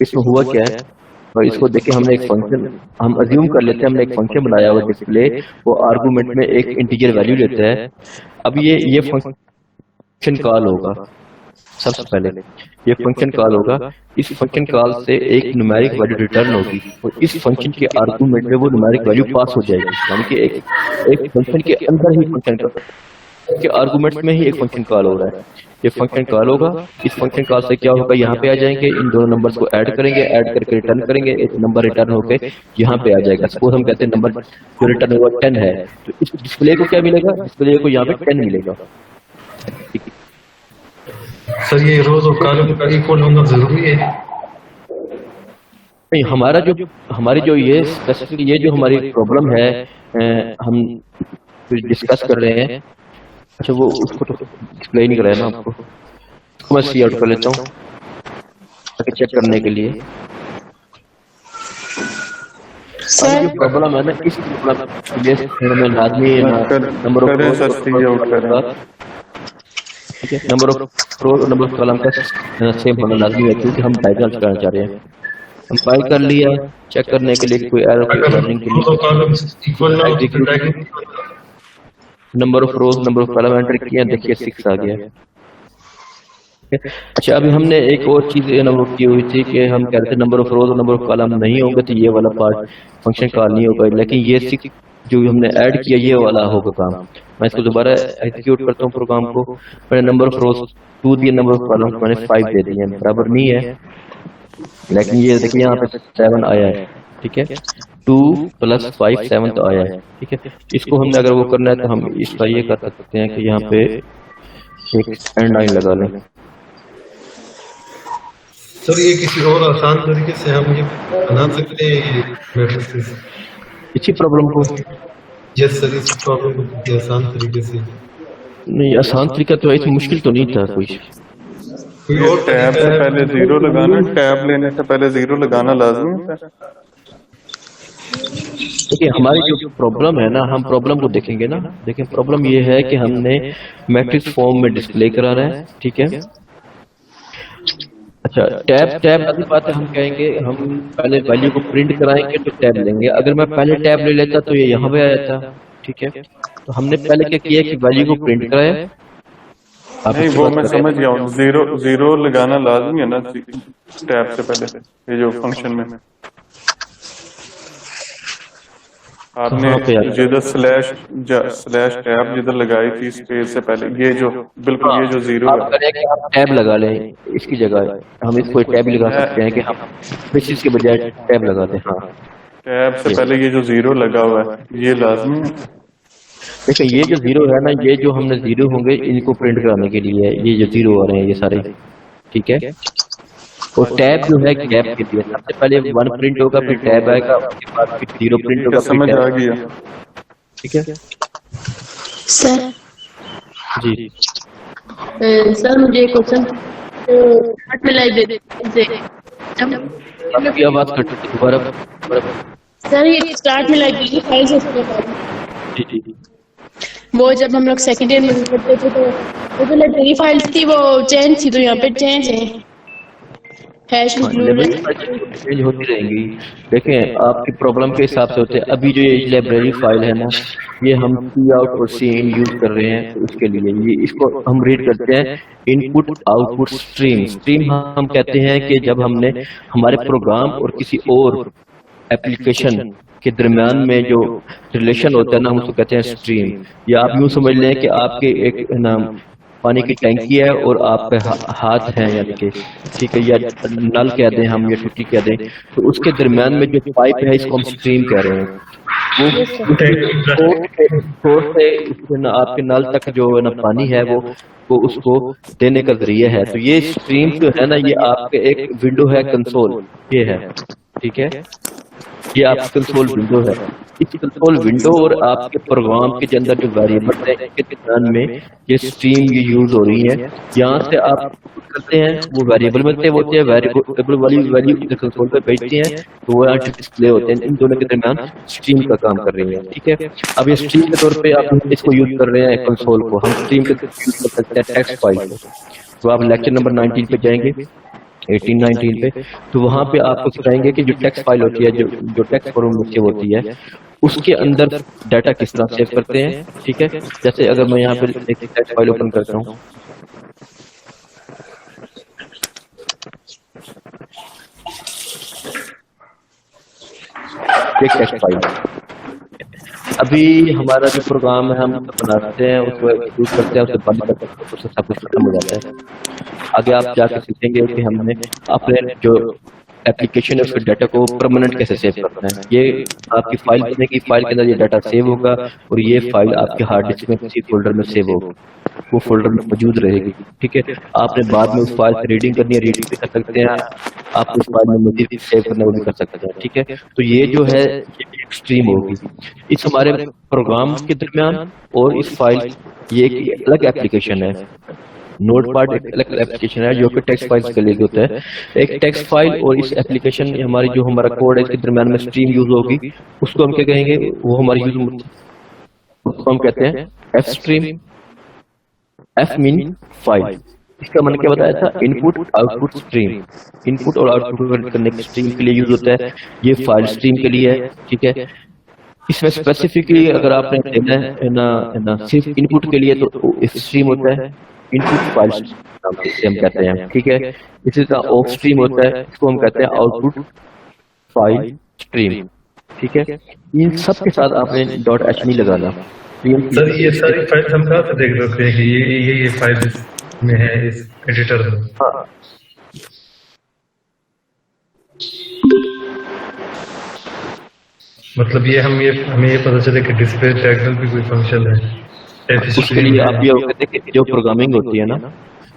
इसमें हुआ क्या है, और इसको देखिए, हमने एक फंक्शन, हम अज्यूम कर लेते हैं हमने एक फंक्शन बनाया हुआ डिस्प्ले, वो आर्गुमेंट में एक इंटीजर वैल्यू लेता है। अब ये फंक्शन कॉल होगा, सबसे पहले ये फंक्शन कॉल होगा। इस फंक्शन कॉल से एक न्यूमेरिक वैल्यू रिटर्न होगी और इस फंक्शन के आर्गुमेंट में वो न्यूमेरिक वैल्यू पास हो जाएगी। यानी कि एक फंक्शन के अंदर ही फंक्शन के आर्गुमेंट्स में ही एक फंक्शन कॉल हो रहा है। ये फंक्शन कॉल होगा, इस फंक्शन कॉल से क्या होगा, यहाँ पे आ जाएंगे, इन दोनों नंबर्स को ऐड करेंगे, ऐड करके रिटर्न करेंगे, एक नंबर रिटर्न होके यहाँ पे आ जाएगा। सपोज हम कहते हैं नंबर जो रिटर्न हुआ 10 है, तो इस डिस्प्ले को क्या मिलेगा, डिस्प्ले को यहाँ पे 10 मिलेगा। सर ये रोज और कॉलम का इक्वल होना जरूरी है? नहीं, हमारी जो ये स्पेसिफिक ये जो हमारी प्रॉब्लम है, हम डिस्कस कर रहे हैं। अच्छा, वो उसको तो डिस्प्ले नहीं कराया ना आपको, उसको मैं सी आउट कर लेता हूँ ताकि चेक करने के लिए। सर जो प्रॉब्लम है ना, इस प्रॉब्लम में लाजमी नंबर ऑफ ठीक है। Number of row number of column का सेम होना लाजमी है क्योंकि हम डायग्राम करना चाह रहे हैं। कंपाइल कर लिया, चेक करने के लिए कोई एरर कोई वार्निंग के लिए कॉलम्स इक्वल ना हो तो फिर number of rose number of column enter किया, देखिए 6 आ गया। अच्छा, अभी हमने एक और चीज नोट की हुई थी कि हम कहते थे नंबर ऑफ रोज और नंबर ऑफ कॉलम नहीं होंगे तो ये वाला पार्ट फंक्शन कॉल नहीं होगा, लेकिन ये 6 जो हमने ऐड किया ये वाला होगा काम। मैं इसको दोबारा एग्जीक्यूट करता हूँ प्रोग्राम को। मैंने नंबर ऑफ रोज 2 दिए, नंबर ऑफ कॉलम मैंने 5 दे दिए, बराबर नहीं है, लेकिन ये देखिए यहाँ पे 7 आया है, ठीक है। 2 + 5 7 तो आया है, ठीक है। इसको हमने अगर वो करना है तो हम इसका ये कर सकते हैं कि यहाँ पे एक एंड लाइन लगा लें। सर ये किसी और आसान तरीके से हम ये बना सकते हैं ये मैट्रिसेस इसी प्रॉब्लम को? यस सर, इस प्रॉब्लम को किसी आसान तरीके से। नहीं, आसान तरीका तो ऐसी मुश्किल तो नहीं था कोई। कोई और टैब से पहले 0 लगाना, टैब लेने से पहले 0 लगाना लाजमी है। देखिए हमारी जो प्रॉब्लम है ना, हम प्रॉब्लम को देखेंगे ना। देखिए प्रॉब्लम ये है कि हमने मैट्रिक्स फॉर्म में डिस्प्ले कराना है, ठीक है। अच्छा, टैब वाली बात है, हम कहेंगे हम पहले वैल्यू को प्रिंट कराएंगे तो टैब लेंगे। अगर मैं पहले टैब ले लेता तो ये यहाँ पे आ जाता, ठीक है। तो हमने पहले क्या किया कि वैल्यू को प्रिंट कराया। नहीं, वो मैं समझ गया हूँ, 0 लगाना लाजमी है ना टैब से पहले, ये जो फंक्शन में आपने जिधर स्लैश टैब जिधर लगाई थी स्पेस से पहले, ये जो बिल्कुल ये जो 0 है, टैब लगा लें इसकी जगह, हम इसको टैब लगा सकते हैं कि हम बेसिस के बजाय टैब लगा दें। हाँ, टैब से पहले ये जो 0 लगा हुआ है ये लाजमी है। देखिए ये जो 0 है ना, ये जो हमने 0 होंगे इनको प्रिंट कराने के लिए ये जो 0 आ रहे हैं ये सारे, ठीक है। और टैब जो है गैप के लिए सबसे पहले 1 प्रिंट होगा, फिर टैब आएगा, उसके बाद फिर 0 प्रिंट होगा, समझ आ गया, ठीक है। सर जी सर मुझे एक क्वेश्चन आपकी आवाज कट रही है, दोबारा। सर ये स्टार्ट में लाइब्रेरी फाइल से जी वो जब हम लोग सेकेंड ईयर में करते थे तो वो जो लाइब्रेरी फाइल्स थी वो चेंज थी, तो यहाँ पे चेंज है हैश चेंज होती रहेंगी। देखें आपकी प्रॉब्लम के हिसाब से होते हैं। अभी जो ये लाइब्रेरी फाइल है ना, ये हम सी आउट और सी इन यूज कर रहे हैं, तो उसके लिए ये इसको हम रीड करते हैं इनपुट आउटपुट स्ट्रीम। स्ट्रीम हम कहते हैं कि जब हमने हमारे प्रोग्राम और किसी और एप्लीकेशन के दरमियान में जो रिलेशन होता है ना, हम उसको कहते हैं स्ट्रीम। या आप यूं समझ लें कि आपके एक ना पानी की टैंकी है और आप पे हाथ है यानी कि, ठीक है, या नल कह दें हम या टूटी कह दें, तो उसके दरमियान में जो पाइप है इसको हम स्ट्रीम कह रहे हैं। वो से आपके नल तक जो है ना पानी है वो उसको देने का जरिया है। तो ये स्ट्रीम जो है ना, ये आपके एक विंडो है, कंसोल ये है, ठीक है। ये आपकी कंसोल विंडो है। इस कंसोल विंडो और आपके प्रोग्राम के अंदर जो वेरिएबल है के दरमियान में ये स्ट्रीम ये यूज हो रही है। यहाँ से आप करते हैं वो वेरिएबल में होते हैं, वेरिएबल वाली वैल्यू कंसोल पे भेजते हैं तो वो यहाँ डिस्प्ले होते हैं। इन दोनों के दरमियान स्ट्रीम का काम कर रही है, ठीक है। अब ये स्ट्रीम के तौर पे आप इसको यूज कर रहे हैं कंसोल को, हम स्ट्रीम के यूज कर सकते हैं टेक्स्ट फाइल को। तो आप लेक्चर नंबर 19 पे जाएंगे, 18-19 पे, तो वहां पे आपको सिखाएंगे कि जो टेक्स्ट फाइल होती है, जो टेक्स्ट फॉर्म में सेव होती है, उसके अंदर डाटा किस तरह सेव करते हैं, ठीक है। जैसे अगर मैं यहाँ पे एक टेक्स्ट फाइल ओपन करता हूँ, एक टेक्स्ट फाइल, अभी हमारा जो प्रोग्राम है हम बनाते हैं, उसको यूज करते हैं, उसे बंद करते हैं, उससे सब कुछ खत्म हो जाता है। आगे आप जाकर सीखेंगे कि हमने अपने जो एप्लीकेशन है उसके डाटा को परमानेंट कैसे सेव करना है। ये आपकी फाइल बनेगी, फाइल के अंदर ये डाटा सेव होगा और ये फाइल आपके हार्ड डिस्क में किसी फोल्डर में सेव होगा, वो फोल्डर में मौजूद रहेगी, ठीक है। आपने बाद में उस फाइल से रीडिंग करनी है, रीडिंग भी कर सकते हैं, आप उस फाइल में मजीद सेव करना वो भी कर सकते हैं, ठीक है। तो ये जो है स्ट्रीम होगी इस हमारे प्रोग्राम के दरमियान, और इस फाइल ये एक अलग एप्लीकेशन है। नोटपैड एक अलग एप्लीकेशन है जो कि टेक्स्ट फाइल्स के लिए होता है। एक टेक्स्ट फाइल और इस एप्लीकेशन हमारी जो हमारा कोड है इसके दरमियान में स्ट्रीम यूज होगी, उसको हम क्या कहेंगे, वो हमारी यूज उसको हम कहते हैं F stream, F mean file. इसका मैंने क्या बताया था, इनपुट आउटपुट स्ट्रीम। इनपुट और आउटपुट करने के स्ट्रीम के लिए यूज होता है, ये फाइल स्ट्रीम के लिए है, ठीक है। इसमें स्पेसिफिकली अगर आपने देना है ना सिर्फ इनपुट के लिए तो स्ट्रीम होता है, इनपुट फाइल जिसे हम कहते हैं, ठीक है। इसी तरह ऑफ स्ट्रीम होता है, इसको हम कहते हैं आउटपुट फाइल स्ट्रीम, ठीक है। इन सब के साथ आपने .h नहीं लगाना। सर ये सारी फाइल्स हम कहाँ से देख सकते हैं कि ये फाइल में है इस एडिटर में? हाँ, मतलब ये हमें ये पता चले कि डिस्प्ले डायग्राम भी कोई फंक्शन है। उसके लिए आप ये कहते हैं कि जो प्रोग्रामिंग होती है ना,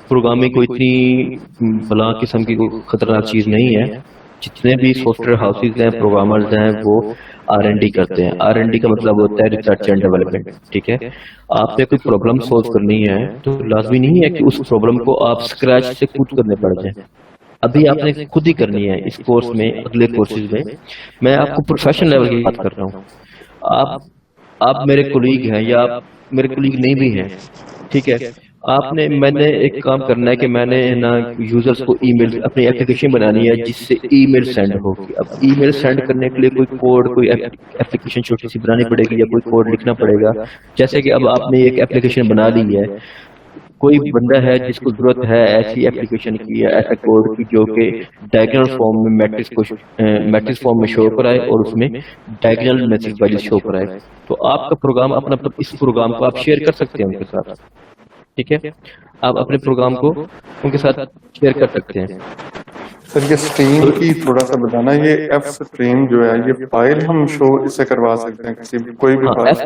प्रोग्रामिंग कोई इतनी बला किस्म की कोई खतरनाक चीज नहीं है। जितने भी सॉफ्टवेयर हाउसेज हैं, प्रोग्रामर्स हैं, वो R&D करते हैं। R&D का मतलब होता है रिसर्च एंड डेवलपमेंट, ठीक है। आपने कोई प्रॉब्लम सोल्व करनी है तो लाजमी नहीं है कि उस प्रॉब्लम को आप स्क्रैच से खुद करने पड़ जाए, अभी आपने खुद ही करनी है। इस कोर्स में, अगले कोर्सेज में मैं आपको प्रोफेशनल लेवल की बात कर रहा हूँ। आप मेरे कोलीग हैं या आप मेरे कोलीग नहीं भी हैं, ठीक है। मैंने एक काम करना है कि मैंने ना यूजर्स को ईमेल, अपनी एप्लीकेशन बनानी है जिससे ईमेल सेंड होगी। अब ईमेल सेंड करने के लिए कोई कोड, कोई एप्लीकेशन छोटी सी बनानी पड़ेगी या कोई कोड लिखना पड़ेगा। जैसे कि अब आपने एक एप्लीकेशन बना ली है, कोई बंदा है जिसको जरूरत है ऐसी एप्लीकेशन की या ऐसा कोड की जो कि डायगोनल फॉर्म में मैट्रिक्स फॉर्म में शो कराए और उसमें डायगोनल मैसेज वैल्यू शो कराए, तो आपका प्रोग्राम अपना इस प्रोग्राम को आप शेयर कर सकते हैं उनके साथ, ठीक है। आप अपने प्रोग्राम को उनके साथ शेयर कर सकते हैं। सर ये स्ट्रीम की थोड़ा सा बताना, ये एफ स्ट्रीम जो है ये फाइल हम शो इससे करवा सकते हैं किसी भी कोई भी फाइल?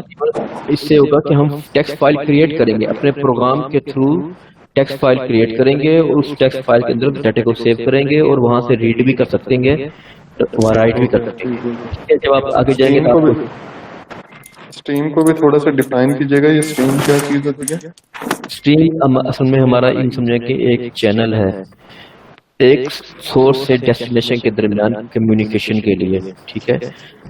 इससे होगा कि हम टेक्स्ट फाइल क्रिएट करेंगे अपने प्रोग्राम के थ्रू, टेक्स्ट फाइल क्रिएट करेंगे और उस टेक्स्ट फाइल के अंदर डाटा को सेव करेंगे और वहां से रीड भी कर सकेंगे, वहां राइट भी कर सकेंगे। जब आप आगे जाएंगे तो स्ट्रीम को भी थोड़ा सा डिफाइन कीजिएगा, ये स्ट्रीम क्या चीज होती है? स्ट्रीम असल में हमारा इन समझे कि एक चैनल है, एक सोर्स से डेस्टिनेशन के दरमियान कम्युनिकेशन के लिए, ठीक है।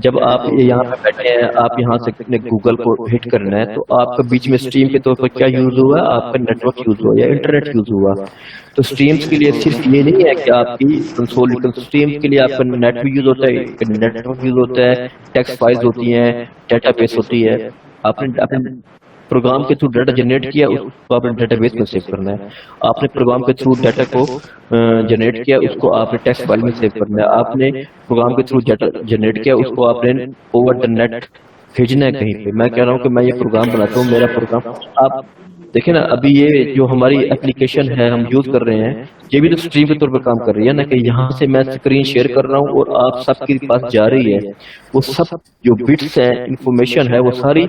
जब आप यहाँ पे बैठे हैं, आप यहाँ से अपने गूगल को हिट करना है तो आपका बीच में स्ट्रीम के तौर पर क्या यूज हुआ, आपका नेटवर्क यूज हुआ या इंटरनेट यूज हुआ। तो स्ट्रीम्स के लिए सिर्फ ये नहीं है कि आपकी कंसोल, स्ट्रीम के लिए आपका नेट भी यूज होता है, नेटवर्क यूज होता है, टेक्स्ट फाइल्स होती हैं, डेटाबेस होती है। आपने अपने प्रोग्राम के थ्रू डाटा जनरेट किया, उसको आपने डेटाबेस में सेव करना है। आपने प्रोग्राम के थ्रू डाटा को जनरेट किया, उसको आपने टेक्स्ट फाइल में सेव करना है। आपने प्रोग्राम के थ्रू डाटा जनरेट किया, उसको आपने ओवर द नेट भेजना है कहीं पे। मैं कह रहा हूँ कि मैं ये प्रोग्राम बनाता हूँ, मेरा प्रोग्राम आप देखें ना, अभी ये जो हमारी एप्लीकेशन है हम यूज कर रहे हैं, ये भी तो स्ट्रीम के तौर पर काम कर रही है ना, कि यहाँ से मैं स्क्रीन शेयर कर रहा हूँ और आप सबके पास जा रही है। वो सब जो बिट्स हैं, इंफॉर्मेशन है, वो सारी